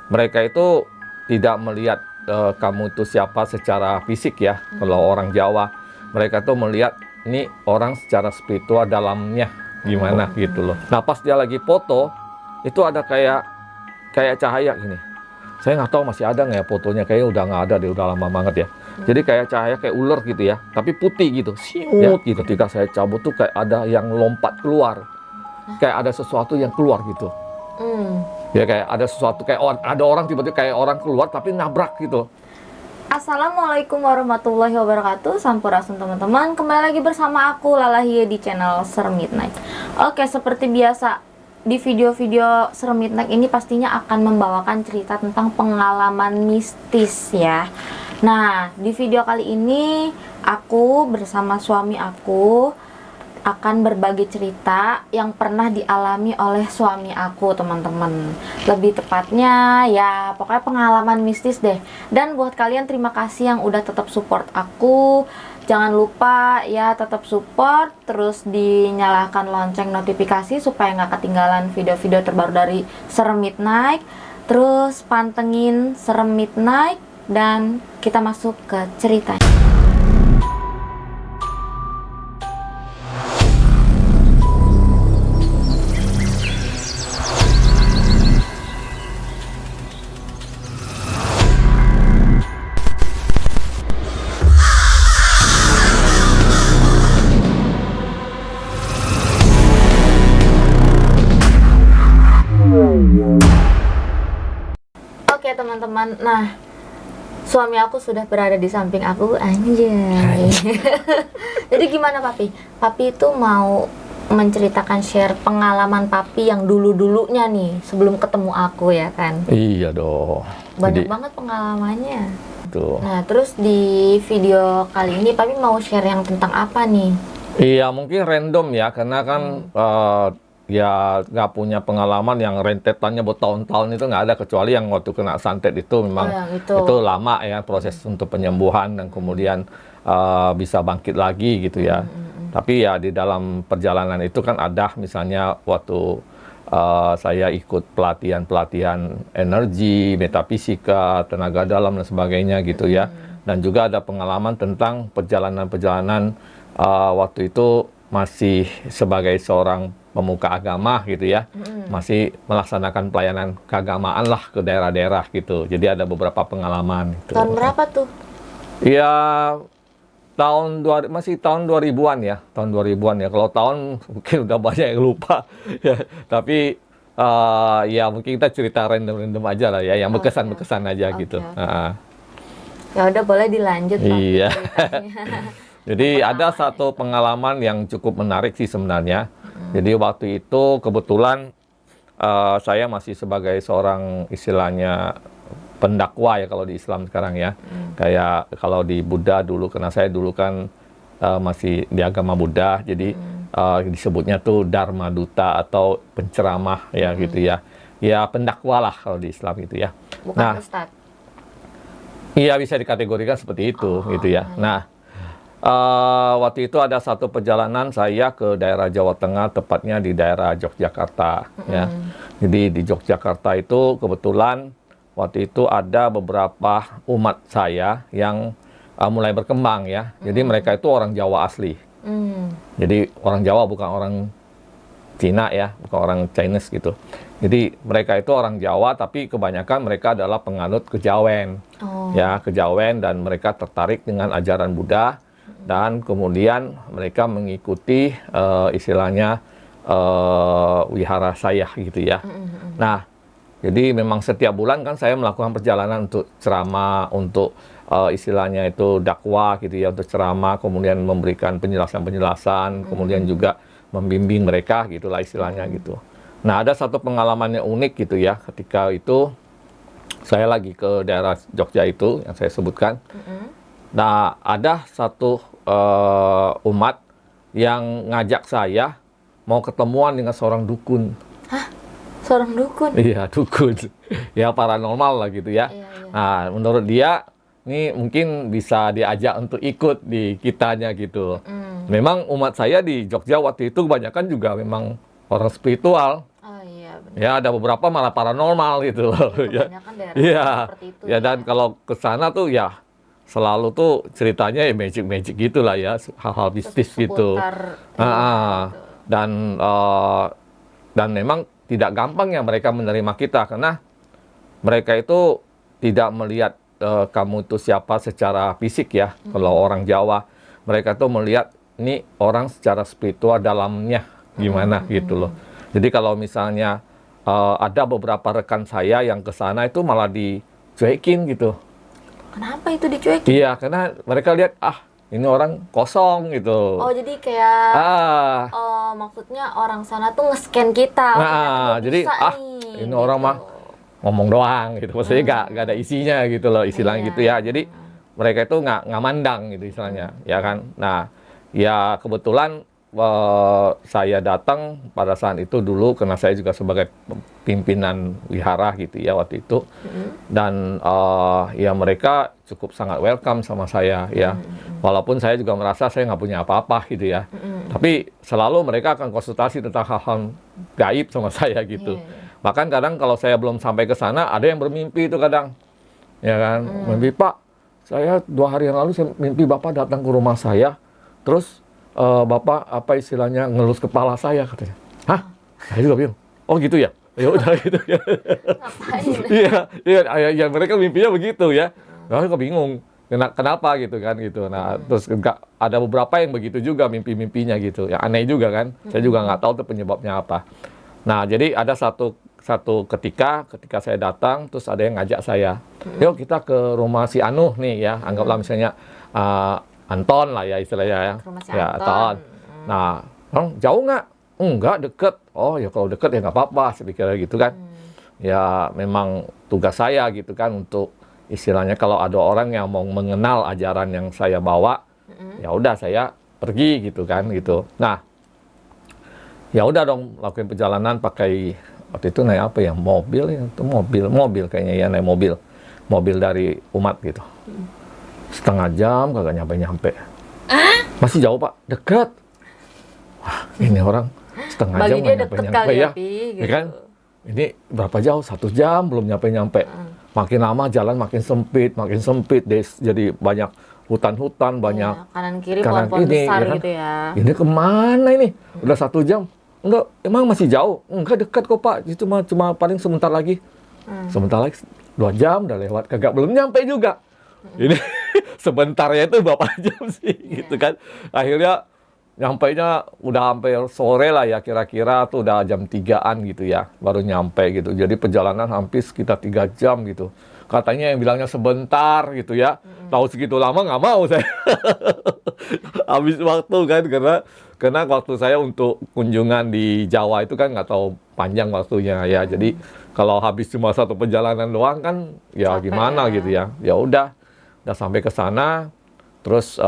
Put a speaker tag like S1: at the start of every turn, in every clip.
S1: mereka itu tidak melihat kamu itu siapa secara fisik ya. Kalau orang Jawa, mereka tuh melihat ini orang secara spiritual dalamnya gimana gitu loh. Nah pas dia lagi foto, itu ada kayak cahaya gini. Saya nggak tahu masih ada nggak ya fotonya, kayaknya udah nggak ada deh, udah lama banget ya. Jadi kayak cahaya kayak ular gitu ya, tapi putih gitu, siut gitu. Ketika saya cabut tuh kayak ada yang lompat keluar, kayak ada sesuatu yang keluar gitu. Ya kayak ada sesuatu, kayak ada orang tiba-tiba kayak orang keluar tapi nabrak gitu.
S2: Assalamualaikum warahmatullahi wabarakatuh. Sampurasun teman-teman, kembali lagi bersama aku Lala Hie di channel Serem Midnight. Oke, seperti biasa di video-video Serem Midnight ini pastinya akan membawakan cerita tentang pengalaman mistis ya. Nah, di video kali ini aku bersama suami aku akan berbagi cerita yang pernah dialami oleh suami aku, teman-teman. Lebih tepatnya ya pokoknya pengalaman mistis deh. Dan buat kalian, terima kasih yang udah tetap support aku. Jangan lupa ya tetap support, terus dinyalakan lonceng notifikasi supaya nggak ketinggalan video-video terbaru dari Serem Midnight. Terus pantengin Serem Midnight dan kita masuk ke ceritanya. Oke teman-teman, nah suami aku sudah berada di samping aku, anjay. Jadi gimana Papi? Papi itu mau menceritakan share pengalaman Papi yang dulu-dulunya nih, sebelum ketemu aku ya kan?
S1: Iya dong.
S2: Banyak banget pengalamannya.
S1: Tuh.
S2: Nah terus di video kali ini Papi mau share yang tentang apa nih?
S1: Iya mungkin random ya, karena kan ya nggak punya pengalaman yang rentetannya bertahun-tahun itu nggak ada, kecuali yang waktu kena santet itu memang itu lama ya proses untuk penyembuhan dan kemudian bisa bangkit lagi gitu ya. Tapi ya di dalam perjalanan itu kan ada misalnya waktu saya ikut pelatihan energi, metafisika, tenaga dalam dan sebagainya gitu ya. Dan juga ada pengalaman tentang perjalanan-perjalanan waktu itu masih sebagai seorang pemuka agama gitu ya, masih melaksanakan pelayanan keagamaan lah ke daerah-daerah gitu. Jadi ada beberapa pengalaman gitu.
S2: Tahun berapa tuh?
S1: Ya masih tahun 2000-an ya, tahun 2000-an ya. Kalau tahun mungkin udah banyak yang lupa ya. Tapi ya mungkin kita cerita random-random aja lah ya, yang berkesan-berkesan aja gitu.
S2: Ya udah, boleh dilanjut Pak.
S1: Iya. Jadi ada satu pengalaman yang cukup menarik sih sebenarnya. Jadi waktu itu kebetulan saya masih sebagai seorang istilahnya pendakwa ya kalau di Islam sekarang ya. Kayak kalau di Buddha dulu, karena saya dulu kan masih di agama Buddha, jadi disebutnya tuh Dharma Duta atau penceramah ya gitu ya. Ya pendakwa lah kalau di Islam gitu ya.
S2: Bukan Ustadz.
S1: Iya bisa dikategorikan seperti itu gitu ya. Nah waktu itu ada satu perjalanan saya ke daerah Jawa Tengah, tepatnya di daerah Yogyakarta ya. Jadi di Yogyakarta itu kebetulan waktu itu ada beberapa umat saya yang mulai berkembang ya. Jadi mereka itu orang Jawa asli. Jadi orang Jawa, bukan orang Cina ya, bukan orang Chinese gitu. Jadi mereka itu orang Jawa, tapi kebanyakan mereka adalah penganut kejawen. Ya, kejawen, dan mereka tertarik dengan ajaran Buddha. Dan kemudian mereka mengikuti istilahnya wihara saya gitu ya. Nah, jadi memang setiap bulan kan saya melakukan perjalanan untuk ceramah, untuk istilahnya itu dakwah gitu ya, untuk ceramah, kemudian memberikan penjelasan-penjelasan, kemudian juga membimbing mereka gitulah istilahnya gitu. Nah, ada satu pengalaman yang unik gitu ya, ketika itu saya lagi ke daerah Jogja itu yang saya sebutkan. Nah, ada satu umat yang ngajak saya mau ketemuan dengan seorang dukun.
S2: Hah? Seorang dukun?
S1: Iya, dukun. Ya, paranormal lah gitu ya. Nah, menurut dia, ini mungkin bisa diajak untuk ikut di kitanya gitu. Memang umat saya di Jogja waktu itu kebanyakan juga memang orang spiritual. Ya ada beberapa malah paranormal gitu loh. Ya,
S2: Kebanyakan daerah
S1: iya,
S2: seperti itu
S1: ya dan kalau ke sana tuh ya selalu tuh ceritanya ya magic gitulah ya, hal-hal mistis gitu.
S2: seputar
S1: Ah, ah.
S2: gitu.
S1: Dan memang tidak gampang ya mereka menerima kita karena mereka itu tidak melihat kamu itu siapa secara fisik ya. Kalau orang Jawa, mereka tuh melihat ini orang secara spiritual dalamnya gimana gitu loh. Jadi kalau misalnya ada beberapa rekan saya yang ke sana itu malah dicuekin gitu.
S2: Kenapa itu dicuekin?
S1: Iya, karena mereka lihat ini orang kosong gitu.
S2: Oh, jadi kayak
S1: Ah,
S2: maksudnya orang sana tuh nge-scan kita. Oh, ternyata
S1: nah,
S2: nggak
S1: jadi
S2: bisa nih,
S1: ini
S2: gitu.
S1: orang mah ngomong doang gitu. Maksudnya nggak ada isinya gitu loh, istilahnya
S2: Iya.
S1: gitu ya. Jadi mereka itu nggak mandang gitu istilahnya, ya kan. Nah, ya kebetulan saya datang pada saat itu dulu karena saya juga sebagai pimpinan wihara gitu ya waktu itu. Dan ya mereka cukup sangat welcome sama saya ya. Walaupun saya juga merasa saya nggak punya apa-apa gitu ya. Tapi selalu mereka akan konsultasi tentang hal-hal gaib sama saya gitu. Bahkan kadang kalau saya belum sampai ke sana ada yang bermimpi itu kadang. Ya kan, mimpi, Pak, saya 2 hari yang lalu saya mimpi Bapak datang ke rumah saya. Terus Bapak apa istilahnya ngelus kepala saya katanya. Hah? Saya juga bingung. Oh gitu ya? Ya udah gitu ya. Iya, mereka mimpinya begitu ya. Nah, aku bingung. Kenapa gitu kan gitu. Nah, terus ada beberapa yang begitu juga mimpi-mimpinya gitu. Yang aneh juga kan. Saya juga nggak tahu tuh penyebabnya apa. Nah, jadi ada satu ketika saya datang, terus ada yang ngajak saya. Yuk kita ke rumah si Anu nih ya. Anggaplah misalnya Anton lah ya istilahnya ya.
S2: Rumah si
S1: Ya,
S2: Anton.
S1: Nah, jauh nggak? Enggak, deket. Oh ya kalau deket ya nggak apa-apa, saya pikir gitu kan. Ya memang tugas saya gitu kan untuk istilahnya kalau ada orang yang mau mengenal ajaran yang saya bawa, ya udah saya pergi gitu kan gitu. Nah, ya udah dong lakuin perjalanan pakai waktu itu naik apa ya? Mobil ya, itu mobil kayaknya ya naik mobil dari umat gitu. Setengah jam kagak nyampe. Masih jauh Pak, dekat. Wah, ini orang setengah
S2: Bagi
S1: jam
S2: dia
S1: nggak
S2: deket
S1: nyampe
S2: kali
S1: ya.
S2: Pi,
S1: Ya
S2: gitu.
S1: kan? Ini berapa jauh? 1 jam belum nyampe. Makin lama jalan makin sempit. Jadi banyak hutan-hutan, banyak
S2: Iya, kanan kiri
S1: kanan
S2: pohon-pohon
S1: ini,
S2: besar
S1: ya kan?
S2: gitu ya.
S1: Ini kemana ini? Udah 1 jam? Enggak, emang masih jauh? Enggak, dekat kok Pak. Itu cuma paling sebentar lagi. Sebentar lagi 2 jam udah lewat, kagak belum nyampe juga. Ini sebentarnya itu berapa jam sih gitu kan. Akhirnya nyampainya udah hampir sore lah ya, kira-kira tuh udah jam 3-an gitu ya, baru nyampe gitu. Jadi perjalanan hampir sekitar 3 jam gitu. Katanya yang bilangnya sebentar gitu ya. Tahu segitu lama nggak mau saya. Habis waktu kan karena waktu saya untuk kunjungan di Jawa itu kan nggak tahu panjang waktunya ya. Jadi kalau habis cuma 1 perjalanan doang kan ya
S2: Capek
S1: gimana
S2: ya.
S1: gitu ya. Ya udah sampai ke sana. Terus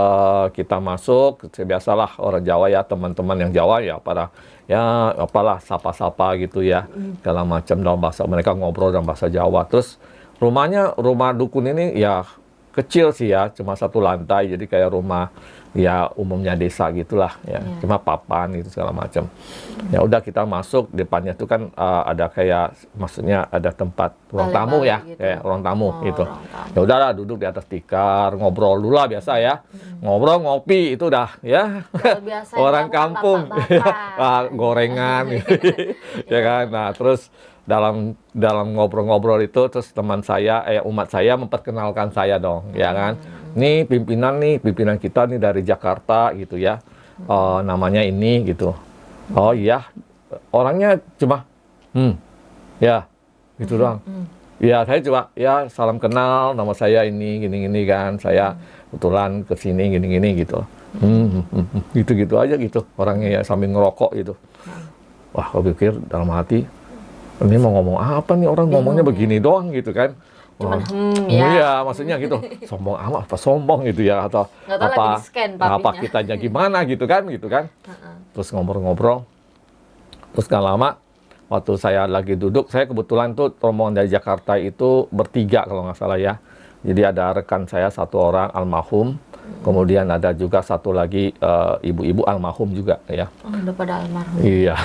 S1: kita masuk, biasalah orang Jawa ya, teman-teman yang Jawa ya pada ya apalah sapa-sapa gitu ya, segala macam dalam bahasa mereka ngobrol dalam bahasa Jawa. Terus rumah dukun ini ya kecil sih ya, cuma 1 lantai, jadi kayak rumah ya umumnya desa gitulah ya, cuma papan gitu segala macam. Ya udah kita masuk, depannya tuh kan ada kayak maksudnya ada tempat ruang tamu ya,
S2: gitu.
S1: kayak ruang tamu gitu.
S2: ruang tamu.
S1: Ya udahlah duduk di atas tikar, ngobrol dulu lah biasa ya. Ngobrol, ngopi itu udah ya.
S2: Kalau biasa
S1: Orang
S2: yang
S1: kampung.
S2: bapak-bapak.
S1: Gorengan gitu. Ya kan. Nah, terus dalam ngobrol-ngobrol itu terus teman saya umat saya memperkenalkan saya dong, ya kan. Nih pimpinan kita nih dari Jakarta gitu ya. Namanya ini gitu. Oh iya. Orangnya cuma ya gitu doang. Ya, saya coba ya salam kenal, nama saya ini gini-gini kan. Saya kebetulan ke sini gini-gini gitu. Gitu-gitu aja gitu. Orangnya ya sambil ngerokok gitu. Wah, aku pikir dalam hati ini mau ngomong apa nih orang ngomongnya begini doang gitu kan.
S2: Cuman
S1: ya.
S2: ya.
S1: Iya, maksudnya gitu. Sombong amat apa sombong gitu ya atau
S2: Nggak tahu lagi di-scan
S1: apa
S2: papinya.
S1: kitanya gimana gitu kan. Terus ngobrol-ngobrol. Terus gak lama waktu saya lagi duduk, saya kebetulan tuh rombongan dari Jakarta itu bertiga kalau nggak salah ya. Jadi ada rekan saya 1 orang almarhum, kemudian ada juga 1 lagi ibu-ibu almarhum juga ya.
S2: Oh, udah pada almarhum.
S1: Iya,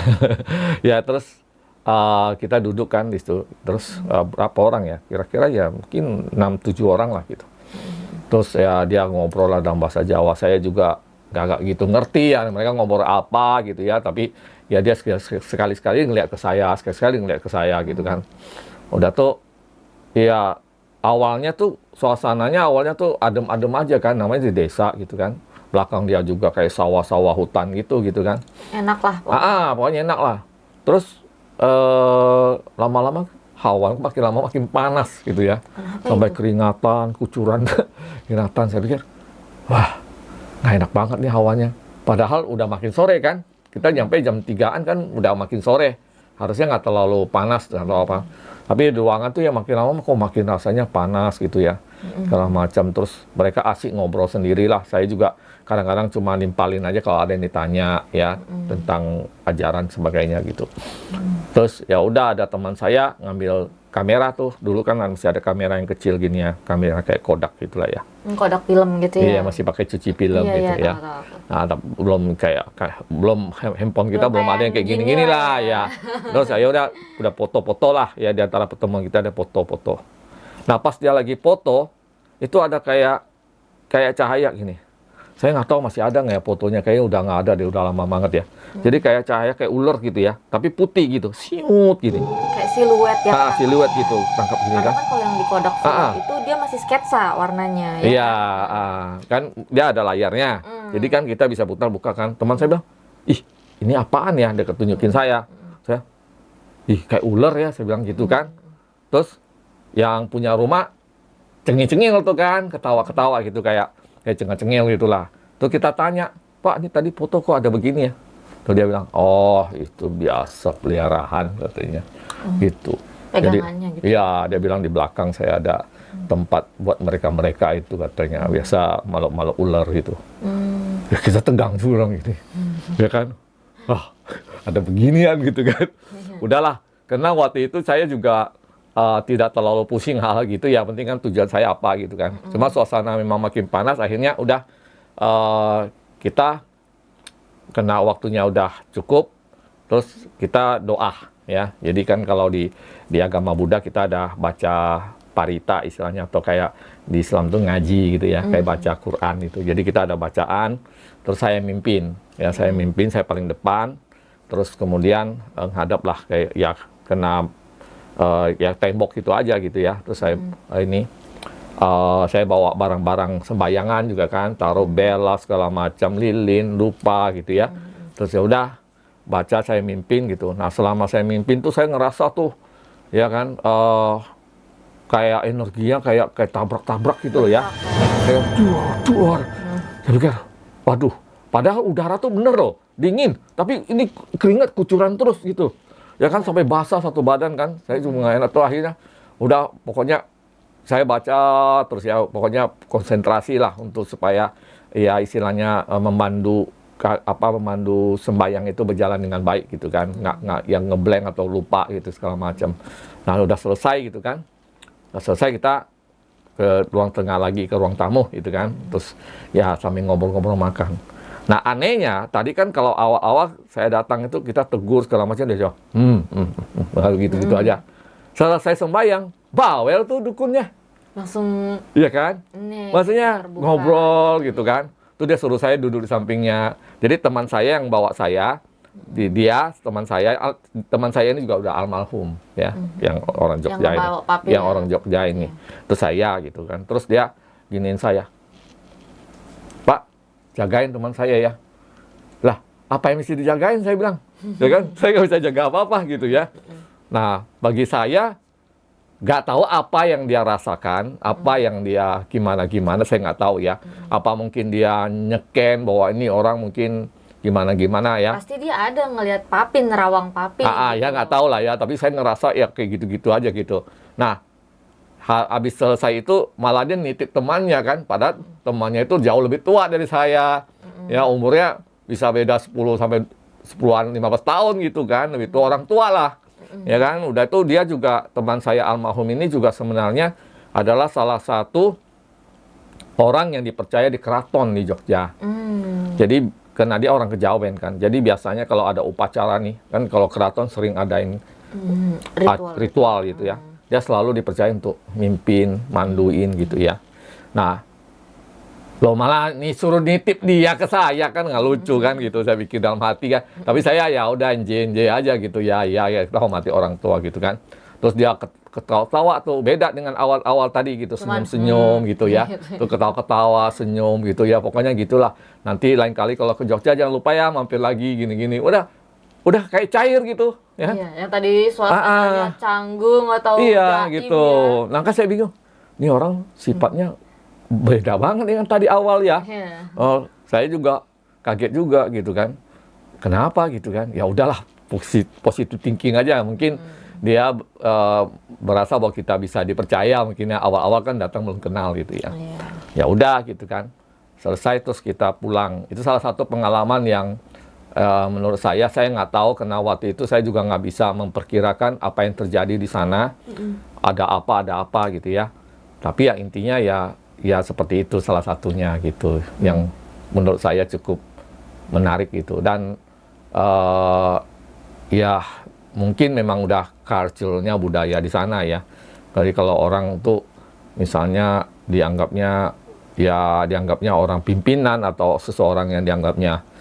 S1: ya terus kita duduk kan di situ. Terus berapa orang ya? Kira-kira ya mungkin 6-7 orang lah gitu. Terus ya dia ngobrol lah dalam bahasa Jawa. Saya juga gak gitu ngerti ya mereka ngobrol apa gitu ya. Tapi ya dia sekali-sekali ngeliat ke saya, sekali-sekali ngeliat ke saya gitu kan. Udah tuh ya awalnya tuh suasananya awalnya tuh adem-adem aja kan, namanya di desa gitu kan. Belakang dia juga kayak sawah-sawah hutan gitu kan.
S2: Enak lah.
S1: Pokoknya enak lah. Terus lama-lama hawa makin lama makin panas gitu ya.
S2: Kenapa
S1: Sampai
S2: itu?
S1: keringatan, kucuran keringatan. Saya pikir, wah nggak enak banget nih hawanya. Padahal udah makin sore kan. Kita nyampe jam 3-an kan udah makin sore. Harusnya nggak terlalu panas atau apa. Tapi di ruangan tuh ya makin lama kok makin rasanya panas gitu ya. Segala macam. Terus mereka asik ngobrol sendirilah. Saya juga kadang-kadang cuma nimpalin aja kalau ada yang ditanya ya tentang ajaran sebagainya gitu. Terus ya udah ada teman saya ngambil kamera tuh. Dulu kan masih ada kamera yang kecil gini ya. Kamera kayak Kodak gitulah ya.
S2: Kodak film gitu ya.
S1: Iya, masih pakai cuci film
S2: Iya,
S1: gitu
S2: iya,
S1: ya.
S2: tahu.
S1: Nah, belum belum handphone kita belum ada yang kayak
S2: gini
S1: gini-gini
S2: lah
S1: lah ya. Terus saya udah foto-foto lah ya, di antara pertemuan kita ada foto-foto. Nah, pas dia lagi foto itu ada kayak cahaya gini. Saya nggak tahu masih ada nggak ya fotonya, kayaknya udah nggak ada deh, udah lama banget ya. Jadi kayak cahaya kayak ular gitu ya, tapi putih gitu, siut gini.
S2: Kayak siluet ya. kan?
S1: Siluet gitu, tangkap gini
S2: Karena
S1: kan.
S2: kan kalau yang di Kodak film itu dia masih sketsa warnanya ya.
S1: Iya, kan dia ada layarnya. Jadi kan kita bisa putar buka kan. Teman saya bilang, ih ini apaan ya? Dia ketunjukin saya. Saya, ih kayak ular ya, saya bilang gitu kan. Terus yang punya rumah cengil-cengil tuh kan, ketawa-ketawa gitu kayak cengil-cengil gitulah. Terus kita tanya, Pak ini tadi foto kok ada begini ya? Terus dia bilang, oh itu biasa peliharaan katanya, gitu.
S2: Pegangannya gitu.
S1: Iya, dia bilang di belakang saya ada tempat buat mereka itu katanya, biasa makhluk-makhluk ular gitu. Ya kita tegang tuh orang ini, ya kan? Wah, ada beginian gitu kan? Udahlah, karena waktu itu saya juga tidak terlalu pusing hal gitu ya, penting kan tujuan saya apa gitu kan. Cuma suasana memang makin panas, akhirnya udah kita kena waktunya udah cukup, terus kita doa ya. Jadi kan kalau di agama Buddha kita ada baca parita istilahnya, atau kayak di Islam tuh ngaji gitu ya, kayak baca Quran itu. Jadi kita ada bacaan, terus saya mimpin ya, saya paling depan, terus kemudian ngadep lah kayak ya kena ya tembok gitu aja gitu ya. Terus saya saya bawa barang-barang sembayangan juga kan, taruh bel lah segala macam, lilin, dupa gitu ya. Terus ya udah baca, saya mimpin gitu. Nah selama saya mimpin tuh saya ngerasa tuh ya kan kayak energinya kayak tabrak-tabrak gitu loh ya, kayak duar. Saya pikir, waduh, padahal udara tuh bener loh dingin, tapi ini keringat kucuran terus gitu. Ya kan sampai basah satu badan kan, saya cuma nggak enak tuh. Akhirnya udah pokoknya saya baca terus ya, pokoknya konsentrasi lah untuk supaya ya istilahnya memandu sembahyang itu berjalan dengan baik gitu kan, nggak yang ngeblank atau lupa gitu segala macam. Nah udah selesai gitu kan, udah selesai kita ke ruang tengah lagi, ke ruang tamu gitu kan, terus ya sambil ngobrol-ngobrol makan. Nah anehnya tadi kan kalau awal-awal saya datang itu kita tegur segala macam, dia jawab gitu-gitu aja. Selesai sembahyang bawel tuh dukunnya
S2: Langsung
S1: iya kan, maksudnya
S2: terbuka.
S1: ngobrol gitu kan. Tuh dia suruh saya duduk di sampingnya. Jadi teman saya yang bawa saya, teman saya ini juga udah almarhum ya, yang orang Jogja ini, yang orang Jogja ini. Terus saya gitu kan, terus dia giniin saya, Pak jagain teman saya ya. Lah apa yang mesti dijagain, saya bilang, ya kan, saya nggak bisa jaga apa-apa gitu ya. Nah bagi saya nggak tahu apa yang dia rasakan, apa yang dia gimana, saya nggak tahu ya. Apa mungkin dia nyeken bahwa ini orang mungkin gimana ya.
S2: Pasti dia ada ngelihat papin, nerawang papin.
S1: Ya nggak tahu lah ya, tapi saya ngerasa ya kayak gitu-gitu aja gitu. Nah, habis selesai itu malah dia nitip temannya kan, padahal temannya itu jauh lebih tua dari saya. Ya umurnya bisa beda 10 sampai 10-an 15 tahun gitu kan, lebih tua, orang tua lah. Ya kan, udah itu dia juga, teman saya almarhum ini juga sebenarnya adalah salah satu orang yang dipercaya di keraton di Jogja. Jadi karena dia orang Kejawen kan, jadi biasanya kalau ada upacara nih kan, kalau keraton sering adain ritual gitu ya. Dia selalu dipercaya untuk mimpin, manduin gitu ya. Nah, lo malah nih suruh nitip dia ke saya kan nggak lucu kan gitu, saya pikir dalam hati kan. Tapi saya ya udah enje aja gitu ya, kita hormati orang tua gitu kan. Terus dia ketawa-tawa tuh, beda dengan awal-awal tadi gitu, senyum-senyum gitu ya. Tuh ketawa-ketawa, senyum gitu ya, pokoknya gitulah. Nanti lain kali kalau ke Jogja jangan lupa ya mampir lagi gini-gini. Udah kayak cair gitu ya.
S2: Iya, yang tadi suasananya canggung atau
S1: iya
S2: jaim
S1: gitu.
S2: ya.
S1: Nah kan saya bingung, ini orang sifatnya beda banget dengan tadi awal ya. Oh, saya juga kaget juga gitu kan. Kenapa gitu kan? Ya udahlah, positive thinking aja. Mungkin dia berasa bahwa kita bisa dipercaya. Mungkin ya awal-awal kan datang belum kenal gitu ya. Ya udah gitu kan. Selesai terus kita pulang. Itu salah satu pengalaman yang menurut saya nggak tahu karena waktu itu saya juga nggak bisa memperkirakan apa yang terjadi di sana. Ada apa gitu ya. Tapi ya intinya ya seperti itu salah satunya gitu yang menurut saya cukup menarik gitu. Dan ya mungkin memang udah culture-nya, budaya di sana ya. Jadi kalau orang tuh misalnya dianggapnya orang pimpinan atau seseorang yang dianggapnya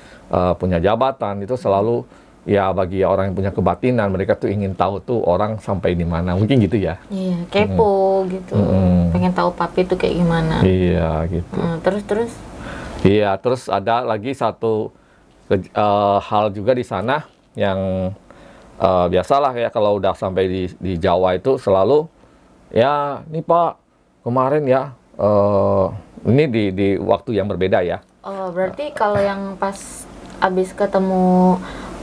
S1: punya jabatan, itu selalu ya bagi orang yang punya kebatinan, mereka tuh ingin tahu tuh orang sampai di mana, mungkin gitu ya.
S2: Iya, kepo gitu. Pengen tahu papi tuh kayak gimana.
S1: Iya gitu.
S2: Terus?
S1: Iya, terus ada lagi satu hal juga di sana yang biasalah ya kalau udah sampai di Jawa itu selalu ya, ini Pak kemarin ya, ini di waktu yang berbeda ya.
S2: Oh, berarti kalau yang pas abis ketemu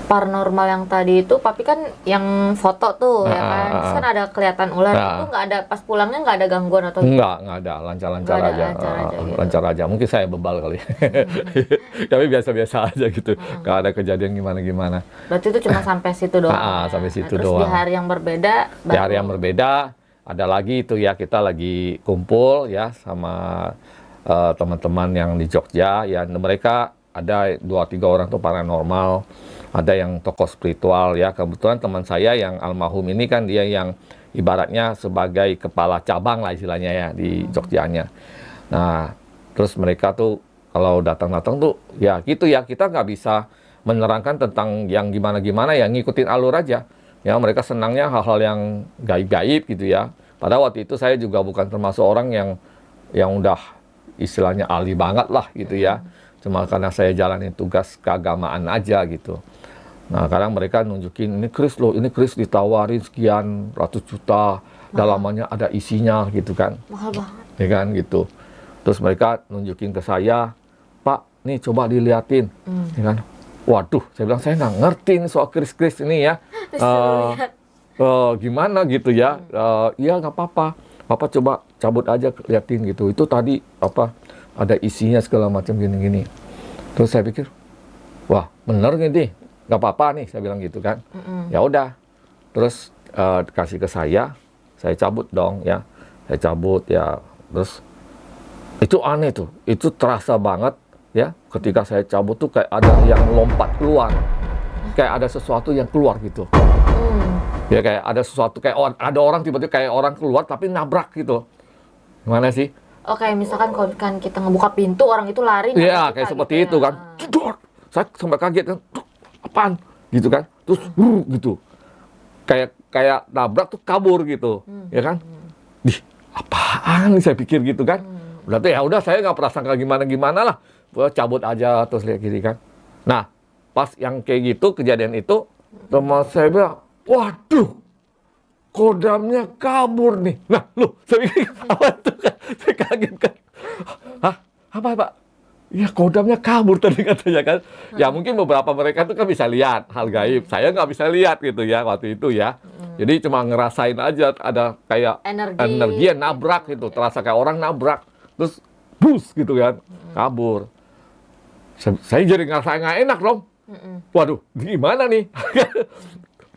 S2: paranormal yang tadi itu, papi kan yang foto tuh ya kan, terus kan ada kelihatan ular itu nggak ada, pas pulangnya nggak ada gangguan atau
S1: nggak ada, lancar aja,
S2: gitu.
S1: lancar aja. Mungkin saya bebal kali, tapi biasa aja gitu, nggak ada kejadian gimana.
S2: Berarti itu cuma sampai situ doang.
S1: Sampai situ
S2: terus
S1: doang.
S2: Di hari yang berbeda.
S1: Di hari yang berbeda ada lagi itu ya, kita lagi kumpul ya sama teman-teman yang di Jogja ya, mereka ada 2-3 orang tuh paranormal, ada yang tokoh spiritual ya. Kebetulan teman saya yang almarhum ini kan dia yang ibaratnya sebagai kepala cabang lah istilahnya ya di Jogjanya. Nah terus mereka tuh kalau datang tuh ya gitu ya, kita nggak bisa menerangkan tentang yang gimana ya, ngikutin alur aja ya. Mereka senangnya hal-hal yang gaib-gaib gitu ya. Pada waktu itu saya juga bukan termasuk orang yang udah istilahnya ahli banget lah gitu ya. Cuma karena saya jalanin tugas keagamaan aja gitu. Nah, kadang mereka nunjukin, ini keris loh, ini keris ditawarin sekian ratus juta, dalamannya ada isinya gitu kan.
S2: Mahal banget.
S1: Ya kan gitu. Terus mereka nunjukin ke saya, Pak, nih coba diliatin. Ya kan. Waduh, saya bilang saya nggak ngerti nih soal keris-keris ini ya. Gimana gitu ya. Iya nggak apa-apa. Papa coba cabut aja liatin gitu. Itu tadi apa? Ada isinya segala macam gini-gini. Terus saya pikir, wah bener nih, nggak apa-apa nih, saya bilang gitu kan. Ya udah, terus kasih ke saya cabut dong ya, saya cabut ya. Terus itu aneh tuh, itu terasa banget ya. Ketika saya cabut tuh kayak ada yang lompat keluar, kayak ada sesuatu yang keluar gitu. Ya kayak ada sesuatu, kayak ada orang tiba-tiba kayak orang keluar tapi nabrak gitu. Gimana sih?
S2: Oke, misalkan kalau kan kita ngebuka pintu, orang itu lari.
S1: Iya, kayak seperti itu kan. Saya sampai kaget kan. Apaan? Gitu kan. Terus gitu. Kayak nabrak tuh kabur gitu. Ya kan? Apaan nih saya pikir gitu kan. Berarti ya udah, saya nggak prasangka gimana lah. Cabut aja terus lihat gini kan. Nah, pas yang kayak gitu, kejadian itu, teman saya bilang, waduh, kodamnya kabur nih. Nah, loh, saya pikir apa itu kan? Saya kaget kan. Hah? Apa Pak? Ya kodamnya kabur tadi katanya kan. Ya mungkin beberapa mereka tuh kan bisa lihat hal gaib. Saya nggak bisa lihat gitu ya waktu itu ya. Jadi cuma ngerasain aja ada kayak energi yang nabrak gitu. Terasa kayak orang nabrak. Terus bus gitu kan. Kabur. Saya jadi ngerasa nggak enak dong. Waduh, gimana nih?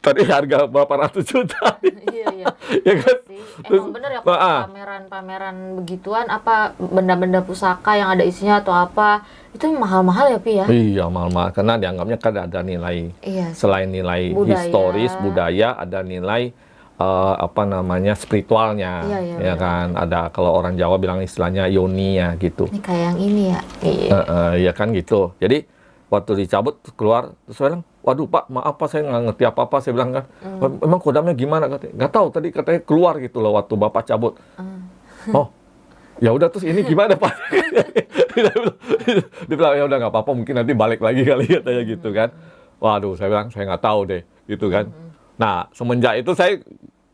S1: tadi harga berapa ratus juta.
S2: Iya, iya.
S1: Ya kan?
S2: Sih. Emang bener ya kalau pameran-pameran begituan apa benda-benda pusaka yang ada isinya atau apa itu mahal-mahal ya Pi ya?
S1: Iya, mahal-mahal karena dianggapnya kan ada nilai.
S2: Iya.
S1: Selain nilai
S2: Budaya.
S1: historis, budaya, ada nilai apa namanya spiritualnya,
S2: Iya, iya,
S1: ya
S2: benar.
S1: kan? Ada kalau orang Jawa bilang istilahnya yoni ya gitu.
S2: Ini kayak yang ini ya. Iya.
S1: Ya kan gitu. Jadi waktu dicabut keluar, terus saya bilang, waduh Pak, maaf Pak, saya nggak ngerti apa-apa. Saya bilang kan, emang kodamnya gimana? Katanya, nggak tahu. Tadi katanya keluar gitu loh waktu Bapak cabut. Oh, ya udah terus ini gimana Pak? Dia bilang ya udah nggak apa-apa, mungkin nanti balik lagi kali katanya gitu kan. Waduh, saya bilang saya nggak tahu deh, gitu kan. Nah, semenjak itu saya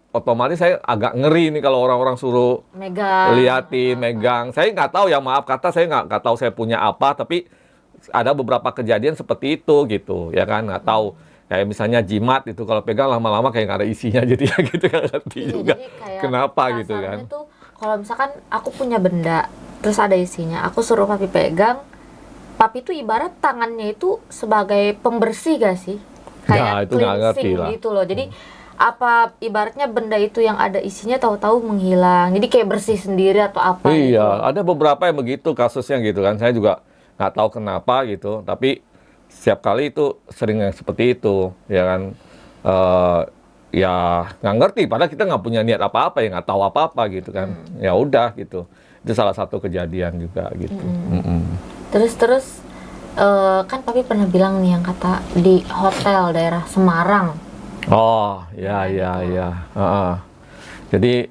S1: otomatis saya agak ngeri nih kalau orang-orang suruh
S2: Megang.
S1: liatin, megang. Saya nggak tahu ya, maaf kata saya nggak tahu saya punya apa, tapi ada beberapa kejadian seperti itu gitu, ya kan, nggak tahu. Kayak misalnya jimat itu kalau pegang lama-lama kayak nggak ada isinya jadi ya gitu nggak ngerti
S2: Iya,
S1: juga
S2: jadi kayak
S1: kenapa gitu
S2: kasarnya
S1: kan.
S2: tuh kalau misalkan aku punya benda terus ada isinya, aku suruh papi pegang, papi tuh ibarat tangannya itu sebagai pembersih gak sih?
S1: Ya, itu nggak ngerti
S2: cleansing
S1: lah.
S2: gitu loh. Jadi apa ibaratnya benda itu yang ada isinya tahu-tahu menghilang. Jadi kayak bersih sendiri atau apa gitu
S1: Iya,
S2: loh.
S1: ada beberapa yang begitu kasusnya gitu kan. Saya juga nggak tahu kenapa gitu, tapi setiap kali itu sering yang seperti itu, ya kan. Ya nggak ngerti, padahal kita nggak punya niat apa-apa, ya nggak tahu apa-apa gitu kan. Ya udah gitu. Itu salah satu kejadian juga gitu.
S2: Terus kan papi pernah bilang nih yang kata di hotel daerah Semarang.
S1: Oh, ya. Jadi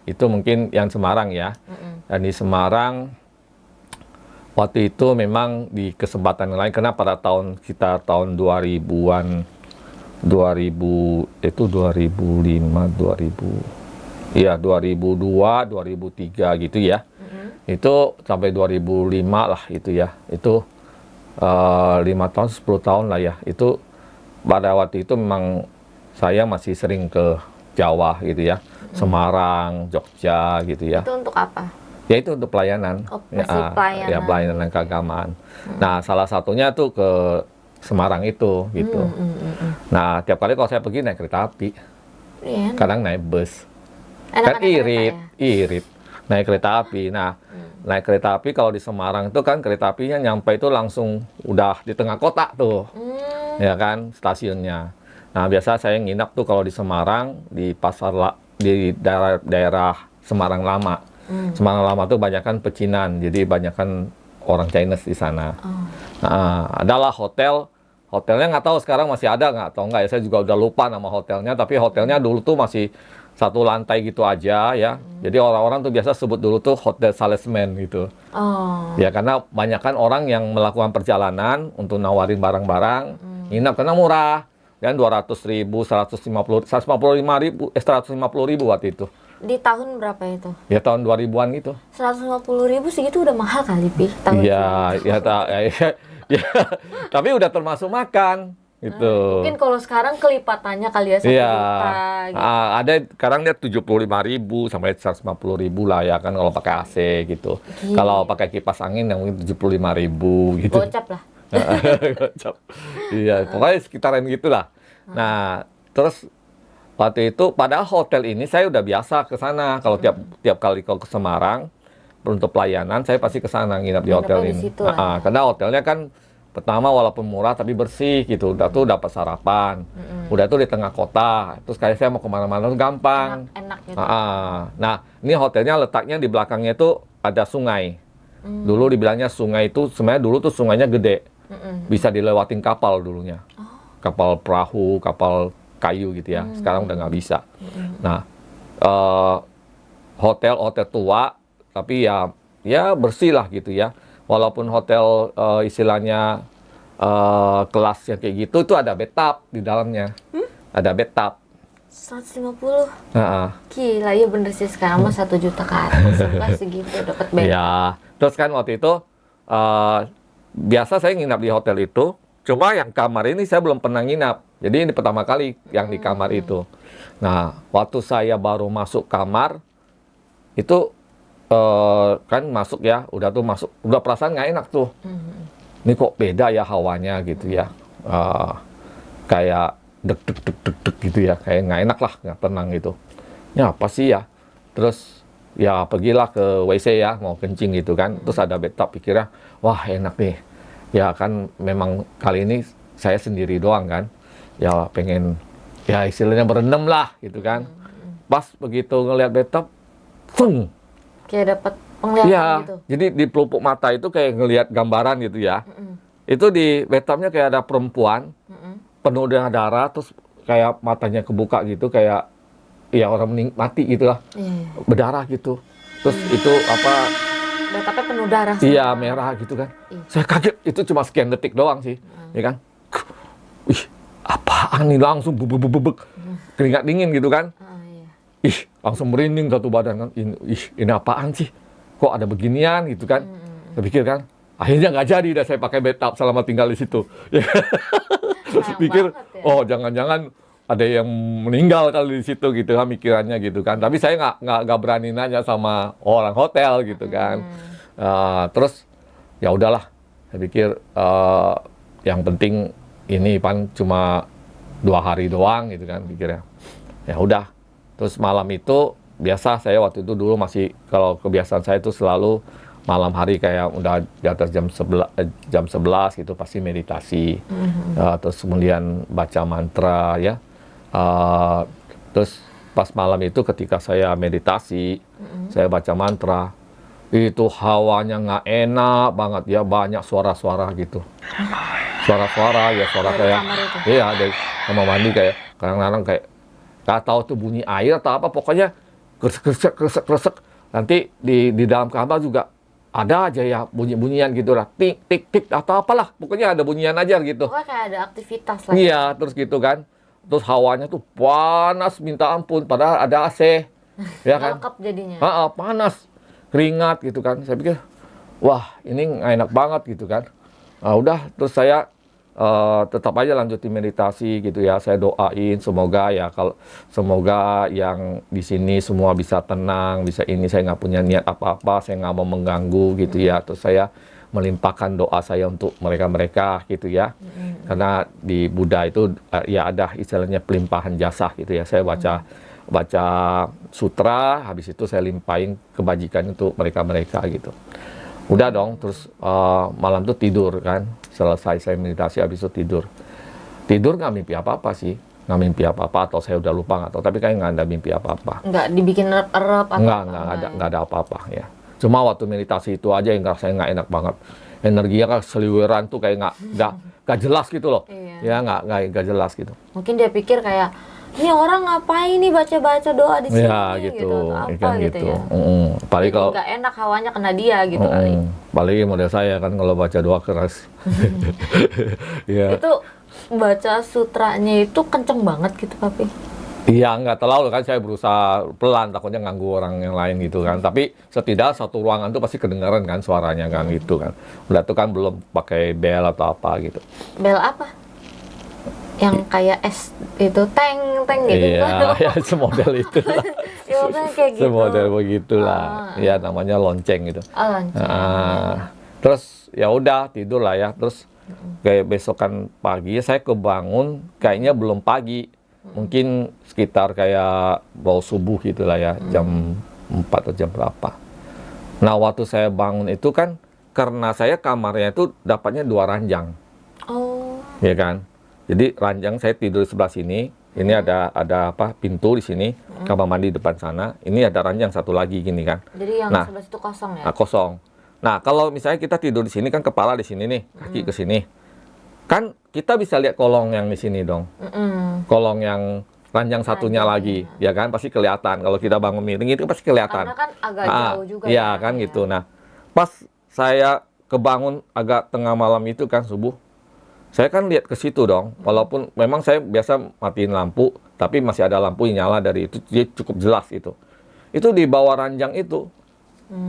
S1: itu mungkin yang Semarang ya. Dan di Semarang waktu itu memang di kesempatan lain, karena pada sekitar tahun 2000-an, 2000 itu 2005, 2000, iya 2002, 2003 gitu ya. Itu sampai 2005 lah itu ya. Itu 5 tahun, 10 tahun lah ya. Itu pada waktu itu memang saya masih sering ke Jawa gitu ya. Semarang, Jogja gitu ya.
S2: Itu untuk apa?
S1: Ya itu untuk pelayanan.
S2: Oh, masih pelayanan.
S1: Ya pelayanan keagamaan. Nah, salah satunya tuh ke Semarang itu gitu. Nah, tiap kali kalau saya pergi naik kereta api.
S2: Iya,
S1: Kadang naik bus.
S2: enak
S1: Kan irit. Naik kereta api. Nah, naik kereta api kalau di Semarang itu kan kereta apinya nyampe itu langsung udah di tengah kota tuh. Ya kan, stasiunnya. Nah, biasa saya nginap tuh kalau di Semarang di di daerah Semarang Lama. Semarang Lama tuh banyakan pecinan, jadi banyakan orang Chinese di sana. Nah, adalah hotelnya nggak tahu sekarang masih ada nggak atau nggak ya, saya juga udah lupa nama hotelnya, tapi hotelnya dulu tuh masih satu lantai gitu aja ya. Jadi orang-orang tuh biasa sebut dulu tuh hotel salesman gitu.
S2: Oh.
S1: Ya karena banyakan orang yang melakukan perjalanan untuk nawarin barang-barang, nginap karena murah. Dan 200.000, 155.000 waktu itu.
S2: Di tahun berapa itu?
S1: Ya tahun 2000-an gitu.
S2: 150.000 segitu udah mahal kali, Pi. Tahun
S1: Iya, ya, tapi udah termasuk makan gitu.
S2: Mungkin kalau sekarang kelipatannya kali ya 1
S1: Iya.
S2: juta gitu.
S1: Ada sekarang dia 75.000 sampai 150.000 lah ya kan kalau pakai AC gitu.
S2: Gila.
S1: Kalau pakai kipas angin yang mungkin 75.000 gitu.
S2: Gocap lah.
S1: Gocap. Iya, pokoknya sekitaran gitulah. Nah, terus waktu itu padahal hotel ini saya udah biasa ke sana. Kalau tiap kali kalau ke Semarang untuk pelayanan saya pasti ke sana nginap di hotel
S2: Nginepnya di
S1: ini.
S2: situ lah ya.
S1: Karena hotelnya kan pertama walaupun murah tapi bersih gitu. Udah tuh dapat sarapan. Udah tuh di tengah kota. Terus kayak saya mau kemana-mana tuh gampang.
S2: Enak gitu.
S1: Nah, ini hotelnya letaknya di belakangnya itu ada sungai. Dulu dibilangnya sungai itu sebenarnya dulu tuh sungainya gede. Bisa dilewatin kapal dulunya. Kapal perahu, kapal kayu gitu ya. Sekarang udah nggak bisa. Nah, hotel tua, tapi ya bersih lah gitu ya. Walaupun hotel istilahnya kelas yang kayak gitu, itu ada bathtub di dalamnya. Ada bathtub.
S2: 150.
S1: Nah,
S2: Gila, iya bener sih sekarang mah 1 juta ke atas. Sumpah segitu dapat bed.
S1: ya, terus kan waktu itu biasa saya nginap di hotel itu. Cuma yang kamar ini saya belum pernah nginap. Jadi ini pertama kali yang di kamar itu. Nah, waktu saya baru masuk kamar, itu kan masuk ya, udah perasaan nggak enak tuh. Ini kok beda ya hawanya gitu ya. Kayak deg deg deg deg deg gitu ya, kayak nggak enak lah, nggak tenang gitu. Ya apa sih ya? Terus ya pergilah ke WC ya, mau kencing gitu kan. Terus ada bathtub, pikirnya, wah enak nih. Ya kan memang kali ini saya sendiri doang kan. Ya pengen, ya istilahnya berendam lah gitu kan. Pas begitu ngelihat bathtub, feng.
S2: Kayak dapat penglihatan
S1: Iya,
S2: gitu.
S1: jadi di pelupuk mata itu kayak ngelihat gambaran gitu ya. Itu di bathtubnya kayak ada perempuan, penuh dengan darah, terus kayak matanya kebuka gitu, kayak ya orang mati gitu lah,
S2: Iya.
S1: berdarah gitu. Terus itu apa,
S2: Bathtubnya penuh darah.
S1: iya
S2: sama-
S1: merah gitu kan.
S2: Iya.
S1: Saya kaget, itu cuma sekian detik doang sih, ya kan. Ih, apaan nih, langsung bubuk keringat dingin gitu kan.
S2: Iya.
S1: Ih, langsung merinding satu badan kan. Ini apaan sih? Kok ada beginian gitu kan? Saya pikir kan, akhirnya nggak jadi dah saya pakai bathtub selama tinggal di situ. Ya,
S2: Sayang
S1: pikir,
S2: banget ya.
S1: oh jangan-jangan ada yang meninggal kali di situ gitu kan, mikirannya gitu kan. Tapi saya nggak berani nanya sama orang hotel gitu kan. Terus ya udahlah, saya pikir yang penting ini pan cuma 2 hari doang gitu kan pikirnya. Ya udah. Terus malam itu biasa saya waktu itu dulu masih, kalau kebiasaan saya itu selalu malam hari kayak udah di atas jam 11 gitu pasti meditasi. Terus kemudian baca mantra ya. Terus pas malam itu ketika saya meditasi, saya baca mantra, itu hawanya nggak enak banget ya, banyak suara-suara gitu. Suara-suara ya, suara
S2: Dari
S1: kayak,
S2: kamar itu?
S1: iya dari kamar mandi, kayak kadang-kadang kayak nggak tahu tuh bunyi air atau apa, pokoknya kresek. Nanti di dalam kamar juga ada aja ya bunyi-bunyian gitu lah, tik tik tik atau apalah, pokoknya ada bunyian aja gitu.
S2: Pokoknya kayak ada aktivitas lah.
S1: Iya, terus gitu kan. Terus hawanya tuh panas minta ampun, padahal ada AC. Ya kan?
S2: Lengkap jadinya.
S1: Panas, keringat gitu kan. Saya pikir, wah ini nggak enak banget gitu kan. Udah, terus saya tetap aja lanjutin meditasi gitu ya. Saya doain semoga ya, semoga yang di sini semua bisa tenang, bisa ini. Saya nggak punya niat apa-apa, saya nggak mau mengganggu gitu ya. Terus saya melimpahkan doa saya untuk mereka-mereka gitu ya. Karena di Buddha itu ya ada istilahnya pelimpahan jasa gitu ya. Saya baca sutra, habis itu saya limpahin kebajikan untuk mereka-mereka gitu. Udah dong, terus malam tuh tidur kan. Selesai saya meditasi, habis itu tidur. Tidur nggak mimpi apa-apa sih. Nggak mimpi apa-apa, atau saya udah lupa nggak tahu. Tapi kayak nggak ada mimpi apa-apa.
S2: Nggak dibikin erep-erep apa?
S1: Nggak ada apa-apa ya. Cuma waktu meditasi itu aja yang rasanya nggak enak banget. Energinya kan seliweran tuh kayak nggak jelas gitu loh.
S2: Iya.
S1: Ya nggak jelas gitu.
S2: Mungkin dia pikir kayak, ini orang ngapain nih baca-baca doa di sini?
S1: Ya gitu,
S2: atau apa
S1: kan
S2: gitu ya.
S1: Paling
S2: Jadi
S1: kalau
S2: nggak enak hawanya kena dia gitu kali.
S1: paling model saya kan kalau baca doa keras. Ya.
S2: Itu baca sutranya itu kenceng banget gitu, Papi.
S1: Iya, nggak terlalu kan, saya berusaha pelan, takutnya ganggu orang yang lain gitu kan. Tapi setidaknya satu ruangan tuh pasti kedengaran kan suaranya kan gitu kan. Udah tuh kan belum pakai bel atau apa gitu.
S2: Bel apa? Yang kayak es itu teng gitu
S1: Iya,
S2: kan?
S1: ya semodel itu.
S2: Ya makanya kayak gitu.
S1: Semodel begitulah. Ya namanya lonceng gitu.
S2: Oh, lonceng.
S1: Terus ya udah tidur lah ya. Terus kayak besokan pagi saya kebangun, kayaknya belum pagi. Mungkin sekitar kayak bau subuh gitu lah ya, jam 4 atau jam berapa. Nah waktu saya bangun itu kan, karena saya kamarnya itu dapatnya 2 ranjang.
S2: Oh.
S1: Ya kan? Jadi ranjang saya tidur di sebelah sini, ini ada apa pintu di sini, kamar mandi depan sana, ini ada ranjang satu lagi gini kan.
S2: Jadi yang
S1: Nah,
S2: sebelah situ kosong ya?
S1: kosong. Nah, kalau misalnya kita tidur di sini kan kepala di sini nih, kaki ke sini. Kan kita bisa lihat kolong yang di sini dong. Kolong yang ranjang satunya lagi, ya kan pasti kelihatan. Kalau kita bangun miring itu pasti kelihatan.
S2: Karena kan agak jauh juga
S1: iya
S2: ya,
S1: kan
S2: ya.
S1: gitu. Nah, pas saya kebangun agak tengah malam itu kan subuh, saya kan lihat ke situ dong. Walaupun memang saya biasa matiin lampu, tapi masih ada lampu yang nyala dari itu, dia cukup jelas itu. Itu di bawah ranjang itu.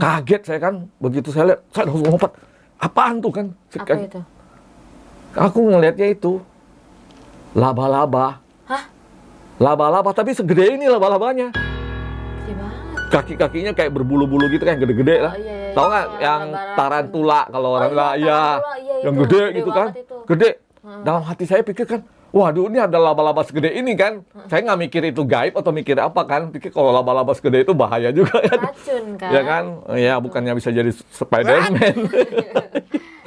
S1: Kaget saya kan, begitu saya lihat, saya langsung lompat. Apaan tuh kan?
S2: Apa itu?
S1: Aku ngelihatnya itu laba-laba.
S2: Hah?
S1: Laba-laba, tapi segede ini laba-labanya.
S2: Gede banget.
S1: Kaki-kakinya kayak berbulu-bulu gitu, kayak gede-gede lah.
S2: Iya,
S1: Tahu nggak
S2: kayak
S1: yang
S2: laba-laba.
S1: tarantula kalau orang
S2: iya,
S1: bilang, iya,
S2: tarantula, iya,
S1: yang
S2: itu.
S1: gede
S2: Gede
S1: gitu kan,
S2: banget itu.
S1: gede. Dalam hati saya pikir kan, waduh ini ada laba-laba segede ini kan. Saya nggak mikir itu gaib atau mikir apa kan. Pikir kalau laba-laba segede itu bahaya juga kan.
S2: Racun kan?
S1: Ya kan? Ya bukannya bisa jadi Spiderman.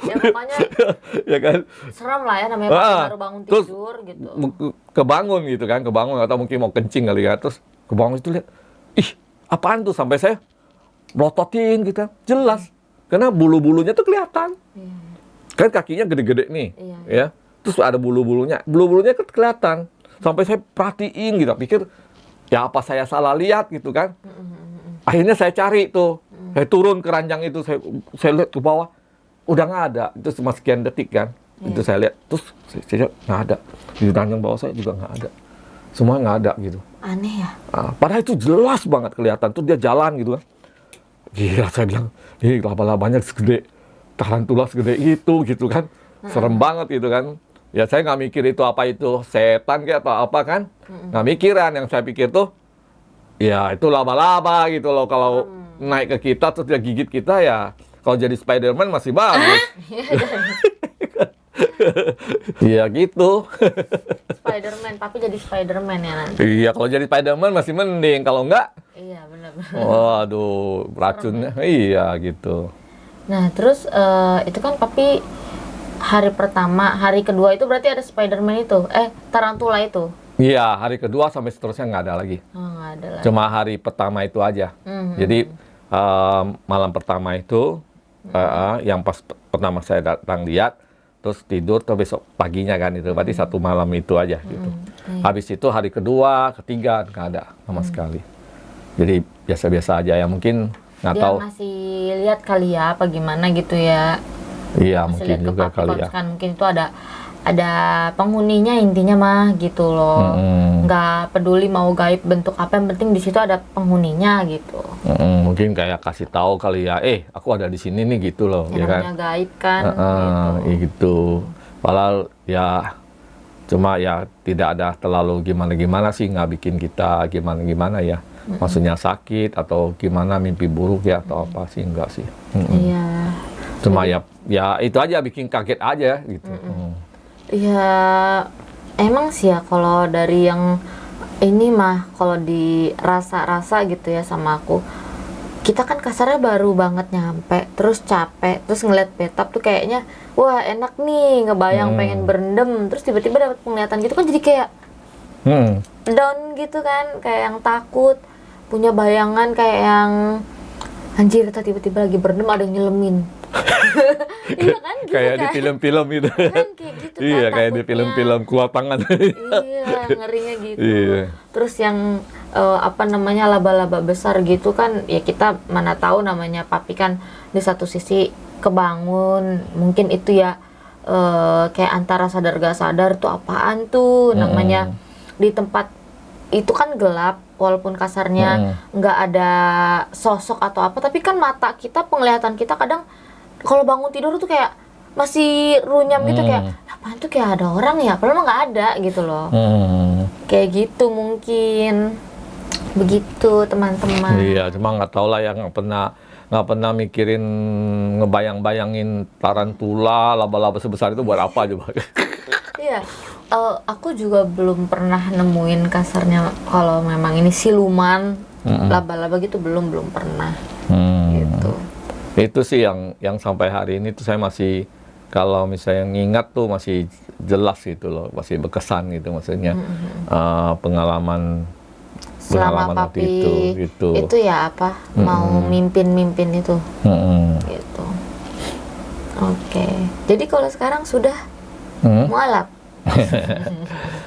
S2: Ya pokoknya
S1: Ya kan?
S2: serem lah ya namanya pas baru bangun
S1: Terus
S2: tidur gitu.
S1: kebangun gitu kan, kebangun atau mungkin mau kencing kali ya. Terus kebangun itu lihat, ih apaan tuh, sampai saya melototin gitu. Jelas. Karena bulu-bulunya tuh kelihatan.
S2: Iya.
S1: Kan kakinya gede-gede nih.
S2: Iya.
S1: Ya. Terus ada bulu-bulunya. Bulu-bulunya kan kelihatan. Sampai saya perhatiin gitu. Pikir, ya apa saya salah lihat gitu kan. Akhirnya saya cari tuh. Saya turun ke ranjang itu. Saya lihat ke bawah. Udah nggak ada. Itu cuma sekian detik kan. Itu saya lihat. Terus saya lihat nggak ada. Di ranjang bawah saya juga nggak ada. Semua nggak ada gitu.
S2: Aneh ya.
S1: Padahal itu jelas banget kelihatan. Tuh dia jalan gitu kan. Gila, saya bilang, ini laba-labanya segede tarantula segede itu gitu kan. Serem banget gitu kan. Ya saya nggak mikir itu apa itu setan kayak atau apa kan. Nggak mikiran, yang saya pikir tuh ya itu laba-laba gitu loh. Kalau naik ke kita terus dia gigit kita ya, kalau jadi Spiderman masih bagus. Iya gitu.
S2: Spiderman, tapi jadi Spiderman ya nanti.
S1: Iya, kalau jadi Spiderman masih mending. Kalau enggak,
S2: Iya benar.
S1: waduh, racunnya. Iya gitu.
S2: Nah terus itu kan papi hari pertama, hari kedua itu berarti ada Spiderman itu, tarantula itu.
S1: Iya, hari kedua sampai seterusnya nggak ada lagi.
S2: Oh nggak ada lagi.
S1: Cuma hari pertama itu aja. Jadi malam pertama itu yang pas pertama saya datang lihat, terus tidur, terus besok paginya kan itu. Berarti satu malam itu aja gitu. Habis itu hari kedua, ketiga nggak ada sama sekali. Jadi biasa-biasa aja ya, mungkin nggak
S2: Dia
S1: tahu.
S2: masih lihat kali ya, apa gimana gitu ya.
S1: Iya,
S2: Masih
S1: mungkin
S2: lihat ke
S1: juga
S2: papi,
S1: kali
S2: kalau
S1: ya.
S2: misalkan mungkin itu ada penghuninya intinya mah gitu loh. Nggak peduli mau gaib bentuk apa, yang penting di situ ada penghuninya gitu.
S1: Mungkin kayak kasih tahu kali ya, aku ada di sini nih gitu loh,
S2: Yang
S1: ya kan?
S2: namanya gaib kan.
S1: Gitu. Padahal ya cuma ya tidak ada terlalu gimana-gimana sih, nggak bikin kita gimana-gimana ya. Maksudnya sakit atau gimana, mimpi buruk ya atau apa sih, enggak sih.
S2: Iya.
S1: Cuma ya itu aja bikin kaget aja gitu.
S2: Ya emang sih ya kalau dari yang ini mah, kalau dirasa-rasa gitu ya sama aku, kita kan kasarnya baru banget nyampe, terus capek, terus ngeliat bathtub tuh kayaknya wah enak nih, ngebayang pengen berendam, terus tiba-tiba dapat penglihatan gitu kan, jadi kayak down gitu kan, kayak yang takut, punya bayangan kayak yang anjir tiba-tiba lagi berendam ada yang nyelemin. Iya kan gitu
S1: Kayak
S2: kan?
S1: di film-film gitu.
S2: Kan kayak gitu kan,
S1: Iya, kayak di
S2: takutnya.
S1: film-film keluar tangan.
S2: Iya, ngerinya gitu.
S1: Iya.
S2: Terus yang laba-laba besar gitu kan, ya kita mana tahu, namanya papi kan di satu sisi kebangun, mungkin itu ya kayak antara sadar gak sadar tuh apaan tuh namanya. Di tempat itu kan gelap, walaupun kasarnya nggak ada sosok atau apa, tapi kan mata kita, penglihatan kita kadang kalau bangun tidur tuh kayak masih runyam gitu, kayak apaan tuh, kayak ada orang ya, padahal mah nggak ada gitu loh. Kayak gitu mungkin. Begitu teman-teman.
S1: Iya, cuma nggak tahu lah ya, nggak pernah mikirin, ngebayang-bayangin tarantula, laba-laba sebesar itu buat apa coba?
S2: Iya, aku juga belum pernah nemuin kasarnya kalau memang ini siluman, laba-laba gitu, belum pernah. Gitu.
S1: Itu sih yang sampai hari ini tuh saya masih, kalau misalnya ngingat tuh masih jelas gitu loh, masih berkesan gitu, maksudnya pengalaman
S2: Selama
S1: waktu
S2: papi
S1: gitu.
S2: ya apa, mau mimpin itu. Gitu. Oke. Jadi kalau sekarang sudah mualaf.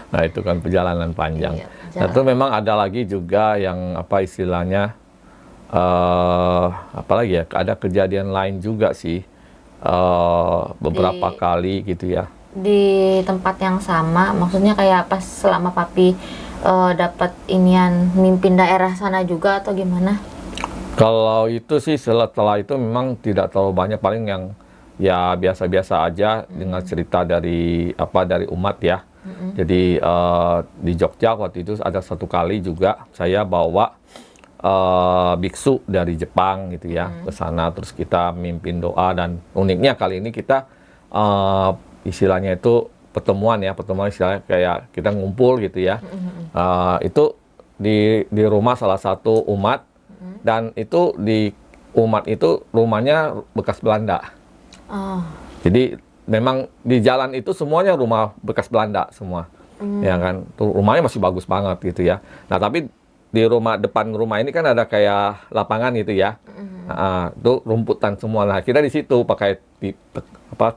S1: Nah itu kan perjalanan panjang.
S2: Iya,
S1: Nah itu memang ada lagi juga yang apa istilahnya, apalagi ya, ada kejadian lain juga sih, beberapa kali gitu ya.
S2: Di tempat yang sama, maksudnya kayak pas selama papi dapat inian mimpin daerah sana juga atau gimana?
S1: Kalau itu sih setelah itu memang tidak terlalu banyak, paling yang ya biasa-biasa aja dengan cerita dari umat ya. Jadi di Jogja waktu itu ada satu kali juga saya bawa biksu dari Jepang gitu ya ke sana, terus kita mimpin doa, dan uniknya kali ini kita istilahnya itu pertemuan ya, pertemuan istilahnya kayak kita ngumpul gitu ya. Itu di rumah salah satu umat, dan itu di umat itu rumahnya bekas Belanda.
S2: Oh.
S1: Jadi memang di jalan itu semuanya rumah bekas Belanda semua, ya kan. Tuh rumahnya masih bagus banget gitu ya. Nah tapi di depan rumah ini kan ada kayak lapangan gitu ya. Itu rumputan semua. Nah kita di situ pakai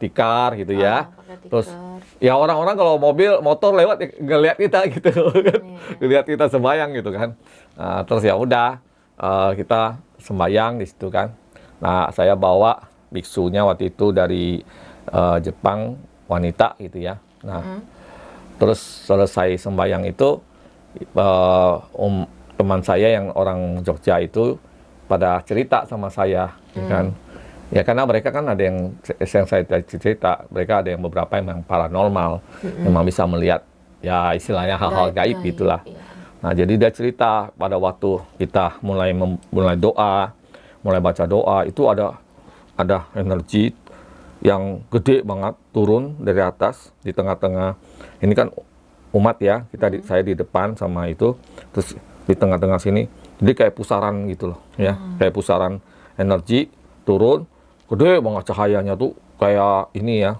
S1: tikar gitu ya. Terus ya orang-orang kalau mobil motor lewat ya, ngeliat kita gitu kan. Lihat kita sembayang gitu kan. Nah, terus ya udah kita sembayang di situ kan. Nah saya bawa biksunya waktu itu dari Jepang, wanita gitu ya. Nah terus selesai sembayang itu teman saya yang orang Jogja itu pada cerita sama saya, ya kan? Ya karena mereka kan ada yang saya cerita, mereka ada yang beberapa yang paranormal, memang bisa melihat ya istilahnya hal-hal gaib gitulah.
S2: Iya.
S1: Nah jadi dia cerita pada waktu kita mulai doa, mulai baca doa itu ada energi yang gede banget turun dari atas di tengah-tengah. Ini kan umat ya, saya di depan sama itu, terus di tengah-tengah sini, jadi kayak pusaran gitu loh, ya, kayak pusaran energi turun, gede banget cahayanya tuh, kayak ini ya,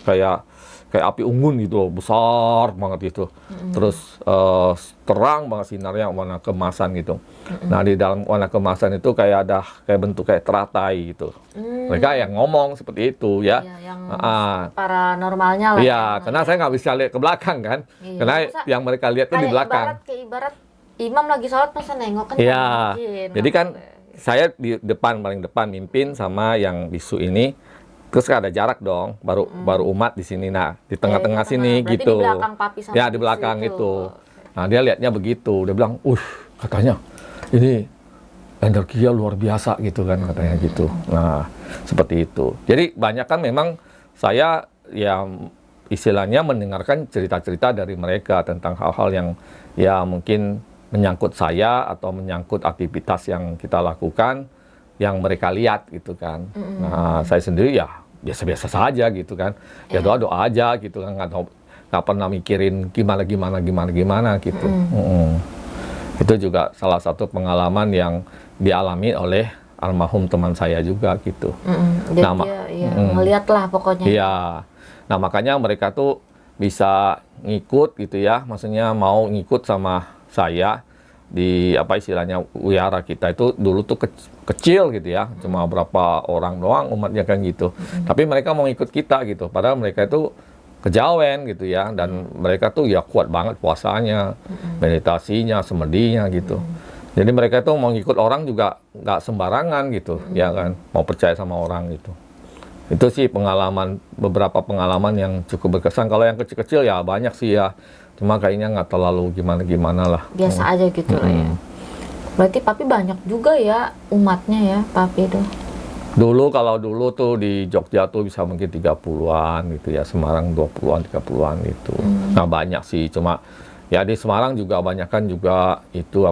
S1: kayak api unggun gitu loh, besar banget gitu, terus terang banget sinarnya, warna kemasan gitu. Nah di dalam warna kemasan itu kayak ada bentuk kayak teratai gitu. Mereka yang ngomong seperti itu ya.
S2: Iya, yang paranormalnya lah.
S1: Iya, karena saya nggak bisa lihat ke belakang kan, karena yang mereka lihat tuh di belakang.
S2: Ibarat imam lagi sholat masa nengok kan?
S1: Iya, jadi kan saya di paling depan mimpin sama yang bisu ini, terus ada jarak dong, baru umat di sini. Nah di tengah-tengah sini
S2: berarti
S1: gitu.
S2: di belakang papi sama
S1: ya di belakang itu. Nah dia lihatnya begitu, dia bilang, katanya ini energinya luar biasa gitu kan katanya gitu. Nah seperti itu. Jadi banyak kan memang saya yang istilahnya mendengarkan cerita-cerita dari mereka tentang hal-hal yang ya mungkin menyangkut saya atau menyangkut aktivitas yang kita lakukan yang mereka lihat gitu kan. Nah saya sendiri ya biasa-biasa saja gitu kan. Ya doa-doa aja gitu kan, nggak pernah mikirin gimana gitu. Itu juga salah satu pengalaman yang dialami oleh almarhum teman saya juga gitu.
S2: Jadi ngeliat lah pokoknya.
S1: Iya. Nah makanya mereka tuh bisa ngikut gitu ya, maksudnya mau ngikut sama saya di istilahnya wihara kita itu dulu tuh kecil gitu ya, cuma berapa orang doang umatnya kan gitu. Tapi mereka mau ikut kita gitu, padahal mereka itu kejawen gitu ya, dan mereka tuh ya kuat banget puasanya, meditasinya, semedinya gitu. Jadi mereka tuh mau ngikut orang juga nggak sembarangan gitu, ya kan, mau percaya sama orang gitu. Itu sih beberapa pengalaman yang cukup berkesan. Kalau yang kecil-kecil ya banyak sih ya, cuma kayaknya nggak terlalu gimana lah.
S2: Biasa aja gitu lah ya. Berarti papi banyak juga ya umatnya ya papi tuh.
S1: Kalau dulu tuh di Jogja tuh bisa mungkin 30-an gitu ya, Semarang 20-an, 30-an gitu. Nah banyak sih, cuma ya di Semarang juga banyak kan juga itu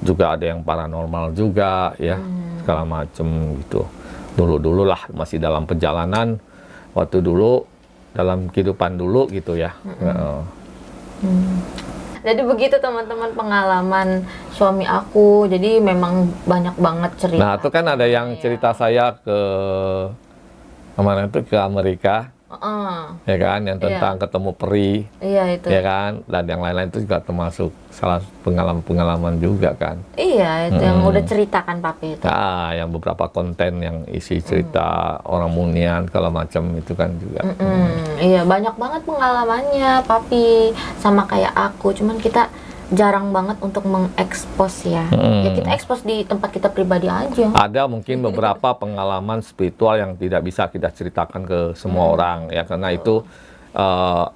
S1: juga ada yang paranormal juga ya, segala macem gitu. Dulu lah masih dalam perjalanan, waktu dulu dalam kehidupan dulu gitu ya.
S2: Jadi begitu teman-teman pengalaman suami aku. Jadi memang banyak banget cerita.
S1: Nah itu kan ada yang cerita saya kemarin itu ke Amerika, ya kan, yang tentang ketemu peri,
S2: itu.
S1: ya kan, dan yang lain-lain itu juga termasuk salah pengalaman juga kan.
S2: Iya, itu yang udah ceritakan papi itu.
S1: Nah, yang beberapa konten yang isi cerita orang munian kalau macam itu kan juga.
S2: Iya, banyak banget pengalamannya papi sama kayak aku. Cuman kita jarang banget untuk mengekspos ya. Ya kita ekspos di tempat kita pribadi aja.
S1: Ada mungkin beberapa pengalaman spiritual yang tidak bisa kita ceritakan ke semua orang ya, karena itu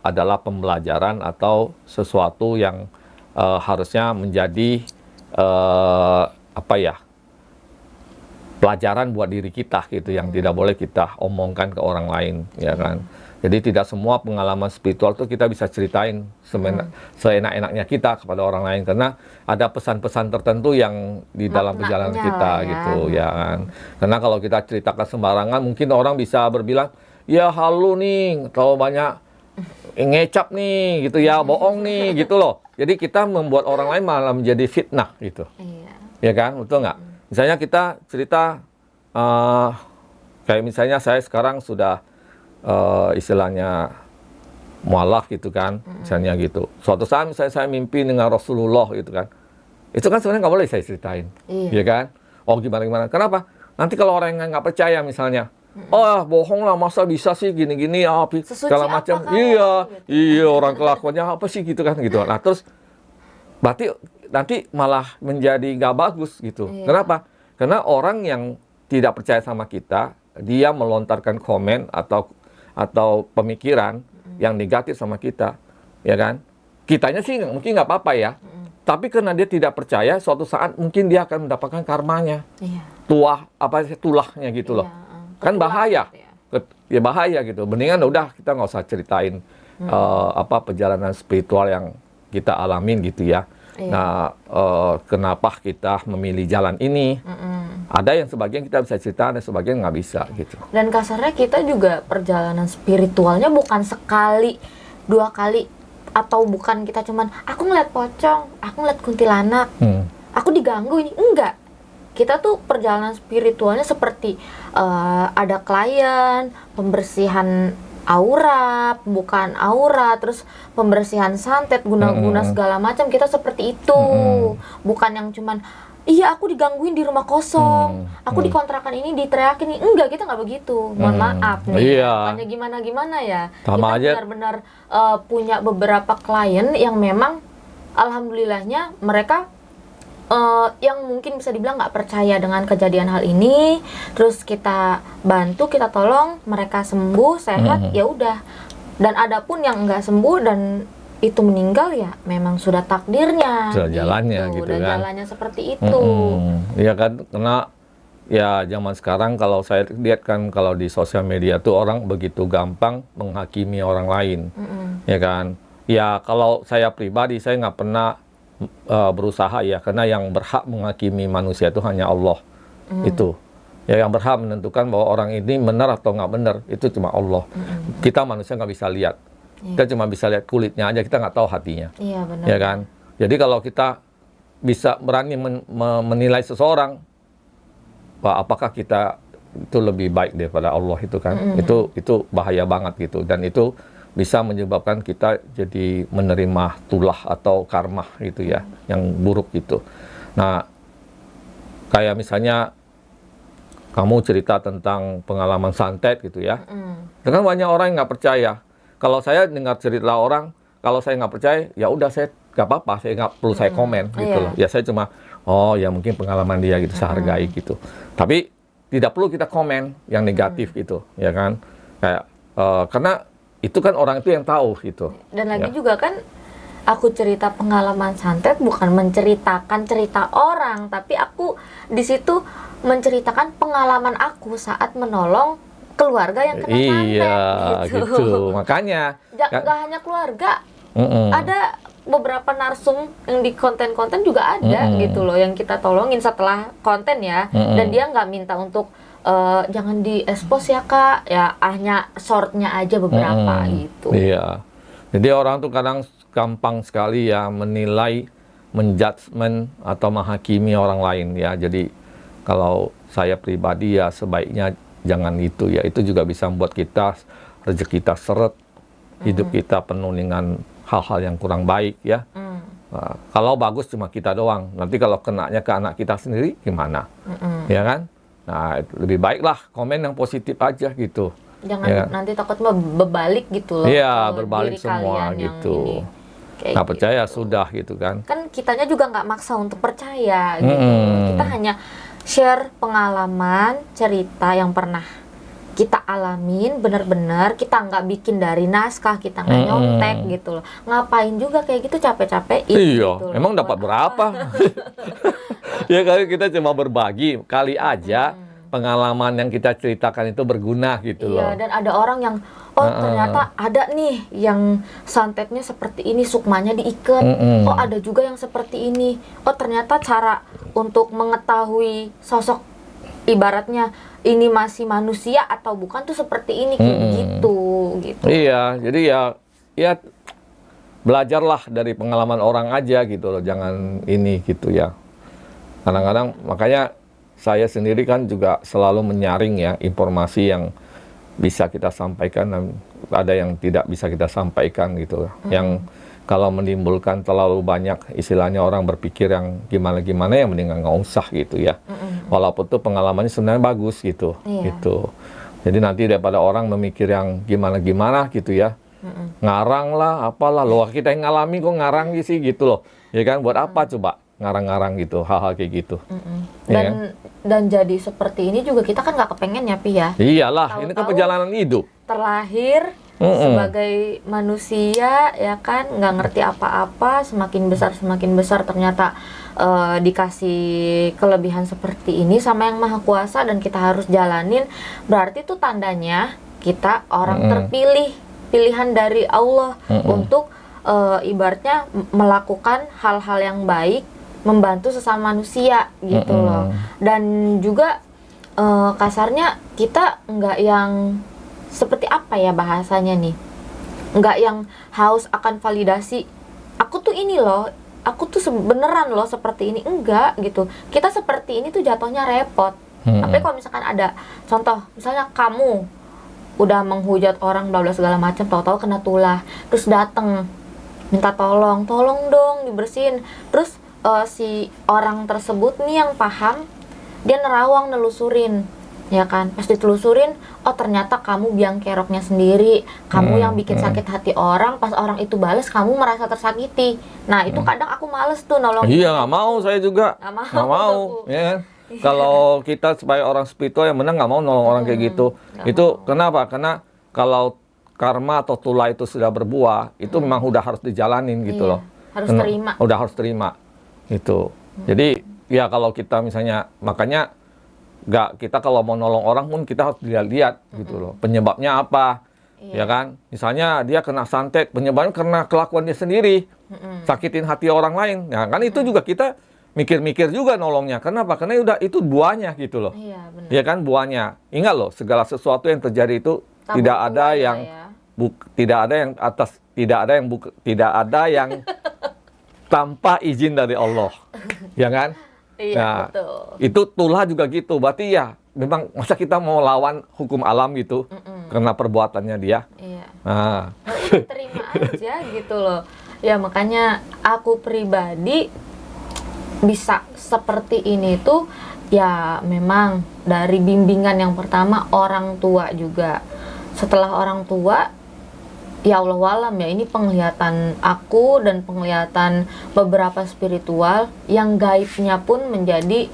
S1: adalah pembelajaran atau sesuatu yang harusnya menjadi pelajaran buat diri kita gitu, yang tidak boleh kita omongkan ke orang lain ya kan. Jadi tidak semua pengalaman spiritual itu kita bisa ceritain seenak-enaknya kita kepada orang lain, karena ada pesan-pesan tertentu yang di dalam perjalanan kita gitu ya kan. Karena kalau kita ceritakan sembarangan mungkin orang bisa berbilang, ya halu nih, terlalu banyak ngecap nih gitu ya, bohong nih gitu loh. Jadi kita membuat orang lain malah menjadi fitnah gitu.
S2: Iya.
S1: Ya kan, betul nggak? Misalnya kita cerita kayak misalnya saya sekarang sudah istilahnya mualaf gitu kan, misalnya gitu. Suatu saat misalnya saya mimpi dengan Rasulullah gitu kan, itu kan sebenarnya nggak boleh saya ceritain, ya kan? Oh gimana? Kenapa? Nanti kalau orang yang nggak percaya misalnya, oh bohong lah, masa bisa sih gini-gini, segala macam. Iya orang kelakuannya apa sih gitu kan gitu. Nah terus berarti nanti malah menjadi nggak bagus gitu. Kenapa? Karena orang yang tidak percaya sama kita, dia melontarkan komen atau pemikiran yang negatif sama kita, ya kan? Kitanya sih mungkin nggak apa-apa ya, tapi karena dia tidak percaya, suatu saat mungkin dia akan mendapatkan karmanya, tulahnya gitu loh. Kan bahaya, ya bahaya gitu. Mendingan udah kita nggak usah ceritain perjalanan spiritual yang kita alamin gitu ya. Nah, kenapa kita memilih jalan ini? Ada yang sebagian kita bisa cerita, ada sebagian nggak bisa gitu.
S2: Dan kasarnya kita juga perjalanan spiritualnya bukan sekali, 2 kali, atau bukan kita cuman aku ngeliat pocong, aku ngeliat kuntilanak, aku diganggu ini, enggak. Kita tuh perjalanan spiritualnya seperti ada klien, pembersihan aura, bukan aura, terus pembersihan santet, guna-guna segala macam, kita seperti itu. Bukan yang cuman iya aku digangguin di rumah kosong, aku di kontrakan ini diteriakin nih. Enggak, kita nggak begitu. Mohon maaf nih. Bukannya gimana ya.
S1: Sama
S2: kita benar-benar punya beberapa klien yang memang alhamdulillahnya mereka yang mungkin bisa dibilang nggak percaya dengan kejadian hal ini, terus kita bantu, kita tolong mereka sembuh, sehat, ya udah. Dan ada pun yang nggak sembuh dan itu meninggal, ya memang sudah takdirnya.
S1: Sudah jalannya gitu
S2: udah
S1: kan.
S2: Jalannya seperti itu.
S1: Iya kan, karena ya zaman sekarang kalau saya lihat kan kalau di sosial media tuh orang begitu gampang menghakimi orang lain, ya kan. Ya kalau saya pribadi saya nggak pernah berusaha ya, karena yang berhak menghakimi manusia itu hanya Allah. Itu ya, yang berhak menentukan bahwa orang ini benar atau nggak benar itu cuma Allah. Kita manusia nggak bisa lihat, kita cuma bisa lihat kulitnya aja, kita nggak tahu hatinya.
S2: Iya benar.
S1: Ya kan, jadi kalau kita bisa berani menilai seseorang, wah, apakah kita itu lebih baik daripada Allah itu kan? Itu bahaya banget gitu, dan itu bisa menyebabkan kita jadi menerima tulah atau karma gitu ya, yang buruk gitu. Nah, kayak misalnya kamu cerita tentang pengalaman santet gitu ya, dengan banyak orang yang nggak percaya. Kalau saya dengar cerita orang, kalau saya nggak percaya, ya udah saya nggak apa-apa, saya nggak perlu saya komen gitu loh. Ya saya cuma, oh ya mungkin pengalaman dia gitu, saya hargai gitu. Tapi tidak perlu kita komen yang negatif gitu, ya kan? Kayak karena itu kan orang itu yang tahu gitu.
S2: Dan lagi juga kan, aku cerita pengalaman santet bukan menceritakan cerita orang, tapi aku di situ menceritakan pengalaman aku saat menolong keluarga yang kena santet.
S1: Iya, gitu. Makanya
S2: nggak hanya keluarga, ada beberapa narsum yang di konten-konten juga ada gitu loh, yang kita tolongin setelah konten ya, dan dia nggak minta untuk jangan di-expose ya kak, ya hanya shortnya aja beberapa gitu.
S1: Iya, jadi orang tuh kadang gampang sekali ya menilai, menjudgment atau menghakimi orang lain ya. Jadi kalau saya pribadi ya sebaiknya jangan itu ya. Itu juga bisa membuat kita rezeki kita seret, hidup kita penuh dengan hal-hal yang kurang baik ya. Nah, kalau bagus cuma kita doang, nanti kalau kenanya ke anak kita sendiri gimana, ya kan? Nah, lebih baiklah komen yang positif aja gitu.
S2: Jangan ya, nanti takut berbalik gitu loh.
S1: Iya, berbalik semua gitu. Nggak percaya gitu. Sudah gitu kan.
S2: Kan kitanya juga nggak maksa untuk percaya gitu. Kita hanya share pengalaman, cerita yang pernah kita alamin, bener-bener kita nggak bikin dari naskah, kita nggak nyontek gitu loh. Ngapain juga kayak gitu capek-capek.
S1: Iya,
S2: gitu
S1: emang dapat berapa? Ya kali kita cuma berbagi, kali aja pengalaman yang kita ceritakan itu berguna gitu loh.
S2: Iya, dan ada orang yang ternyata ada nih yang santetnya seperti ini, sukmanya diikat. Oh, ada juga yang seperti ini. Oh, ternyata cara untuk mengetahui sosok ibaratnya ini masih manusia atau bukan tuh seperti ini, kayak gitu.
S1: Iya, jadi ya ya belajarlah dari pengalaman orang aja gitu loh, jangan ini gitu ya. Kadang-kadang makanya saya sendiri kan juga selalu menyaring ya informasi yang bisa kita sampaikan dan ada yang tidak bisa kita sampaikan gitu. Yang kalau menimbulkan terlalu banyak istilahnya orang berpikir yang gimana-gimana ya mendingan nggak usah gitu ya. Walaupun tuh pengalamannya sebenarnya bagus gitu. Gitu. Jadi nanti daripada orang memikir yang gimana-gimana gitu ya. Ngarang lah, apalah, loh kita yang ngalami kok ngarang sih gitu loh. Ya kan, buat apa coba ngarang-ngarang gitu, hal-hal kayak gitu. Ya kan?
S2: Dan jadi seperti ini juga kita kan nggak kepengen ya, Pi ya.
S1: Iyalah, ini kan
S2: Tahu-tahu
S1: perjalanan hidup.
S2: Terlahir sebagai manusia ya kan, nggak ngerti apa-apa, semakin besar ternyata dikasih kelebihan seperti ini sama yang maha kuasa dan kita harus jalanin. Berarti itu tandanya kita orang terpilih, pilihan dari Allah untuk ibaratnya melakukan hal-hal yang baik, membantu sesama manusia gitu loh. Dan juga kasarnya kita nggak yang seperti apa ya bahasanya nih, nggak yang haus akan validasi, aku tuh ini loh, aku tuh beneran loh seperti ini, enggak gitu. Kita seperti ini tuh jatuhnya repot. Tapi kalau misalkan ada contoh, misalnya kamu udah menghujat orang bla bla segala macam, tahu-tahu kena tulah, terus dateng minta tolong dong dibersihin, terus si orang tersebut nih yang paham, dia nerawang nelusurin ya kan, pas ditelusurin, oh ternyata kamu biang keroknya sendiri, kamu yang bikin sakit hati orang, pas orang itu bales kamu merasa tersakiti. Nah itu kadang aku males tuh nolong.
S1: Iya, nggak mau, saya juga
S2: nggak mau
S1: ya kan? Kalau kita sebagai orang spiritual yang benar nggak mau nolong orang kayak gitu. Itu kenapa? Karena kalau karma atau tulah itu sudah berbuah, itu memang udah harus dijalanin gitu loh.
S2: Harus terima.
S1: Udah harus terima gitu. Jadi ya kalau kita misalnya, makanya kita kalau mau nolong orang pun kita harus lihat-lihat gitu loh. Penyebabnya apa? Ya kan? Misalnya dia kena santet, penyebabnya karena kelakuan dia sendiri. Sakitin hati orang lain. Ya kan itu juga kita mikir-mikir juga nolongnya. Kenapa? Karena udah itu buahnya gitu loh. Iya, benar. Ya kan, buahnya. Ingat loh, segala sesuatu yang terjadi itu tidak ada yang tidak ada yang tanpa izin dari Allah. Ya kan?
S2: Iya,
S1: nah,
S2: betul.
S1: Itu tulah juga gitu. Berarti ya memang masa kita mau lawan hukum alam gitu karena perbuatannya dia.
S2: Iya.
S1: Nah,
S2: terima aja gitu loh. Ya makanya aku pribadi bisa seperti ini tuh ya memang dari bimbingan yang pertama orang tua juga. Setelah orang tua, ya Allah walam ya, ini penglihatan aku dan penglihatan beberapa spiritual yang gaibnya pun menjadi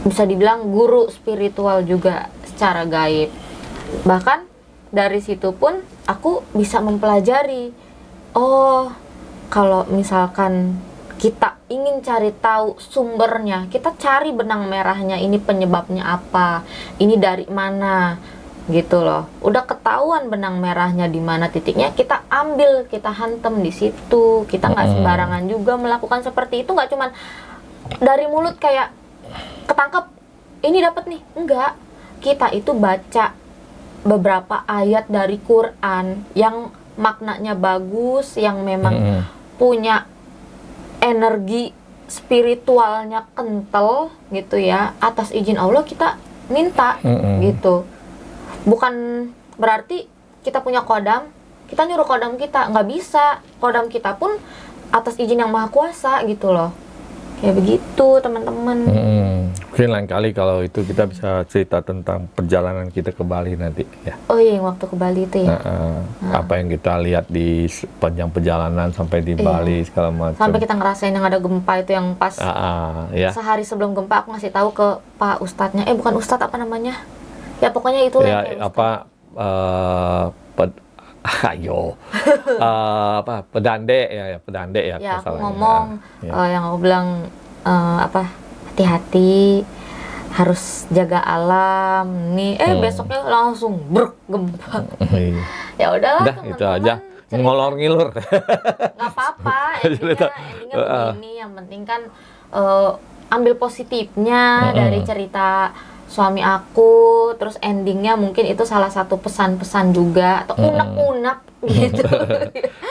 S2: bisa dibilang guru spiritual juga secara gaib. Bahkan dari situ pun aku bisa mempelajari, oh kalau misalkan kita ingin cari tahu sumbernya, kita cari benang merahnya, ini penyebabnya apa, ini dari mana gitu loh. Udah ketahuan benang merahnya di mana titiknya, kita ambil, kita hantem di situ. Kita nggak sembarangan juga melakukan seperti itu, nggak cuman dari mulut kayak ketangkep ini dapat nih, enggak. Kita itu baca beberapa ayat dari Quran yang maknanya bagus, yang memang punya energi spiritualnya kental gitu ya. Atas izin Allah kita minta gitu. Bukan berarti kita punya kodam, kita nyuruh kodam kita, nggak bisa. Kodam kita pun atas izin yang maha kuasa gitu loh. Kayak begitu teman-teman.
S1: Mungkin lain kali kalau itu kita bisa cerita tentang perjalanan kita ke Bali nanti ya.
S2: Oh iya, waktu ke Bali itu ya.
S1: Apa yang kita lihat di sepanjang perjalanan sampai di Bali segala macam.
S2: Sampai kita ngerasain yang ada gempa itu, yang pas
S1: ya.
S2: sehari sebelum gempa aku ngasih tahu ke Pak Ustadznya. Bukan Ustadz, apa namanya? Ya pokoknya itu
S1: ya, apa pedande ya pedande ya.
S2: Ya aku ngomong yang aku bilang hati-hati, harus jaga alam nih. Besoknya langsung gempa. Ya udahlah teman-teman.
S1: Itu aja. Ngolor ngilur.
S2: Nggak apa-apa. Endingnya begini. Yang penting kan ambil positifnya dari cerita suami aku, terus endingnya mungkin itu salah satu pesan-pesan juga atau unek-unek gitu.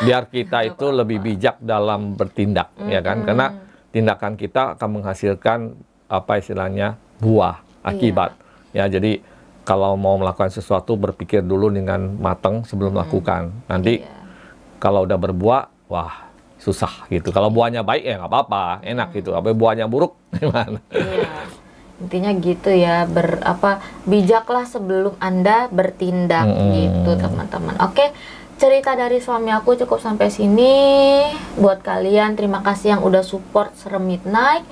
S1: Biar kita itu lebih bijak dalam bertindak, ya kan? Karena tindakan kita akan menghasilkan apa istilahnya buah akibat. Ya, jadi kalau mau melakukan sesuatu berpikir dulu dengan matang sebelum melakukan. Nanti kalau udah berbuah, wah susah gitu. Kalau buahnya baik ya nggak apa-apa, enak gitu. Tapi buahnya buruk gimana?
S2: Iya. Intinya gitu ya, bijaklah sebelum Anda bertindak gitu, teman-teman. Oke, cerita dari suami aku cukup sampai sini. Buat kalian, terima kasih yang udah support Serem Midnight.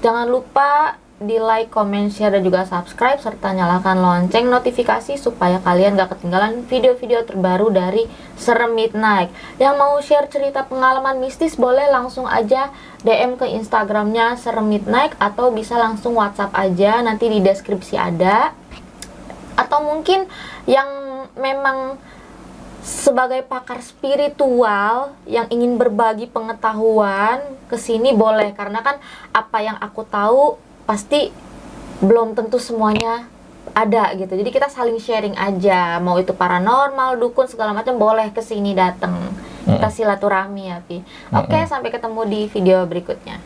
S2: Jangan lupa di like, comment, share, dan juga subscribe, serta nyalakan lonceng notifikasi supaya kalian gak ketinggalan video-video terbaru dari Serem Midnight. Yang mau share cerita pengalaman mistis boleh langsung aja DM ke Instagramnya Serem Midnight, atau bisa langsung WhatsApp aja, nanti di deskripsi ada. Atau mungkin yang memang sebagai pakar spiritual yang ingin berbagi pengetahuan ke sini boleh, karena kan apa yang aku tahu pasti belum tentu semuanya ada gitu. Jadi kita saling sharing aja, mau itu paranormal, dukun, segala macam boleh ke sini datang. Kita silaturahmi ya, Pi. Oke, sampai ketemu di video berikutnya.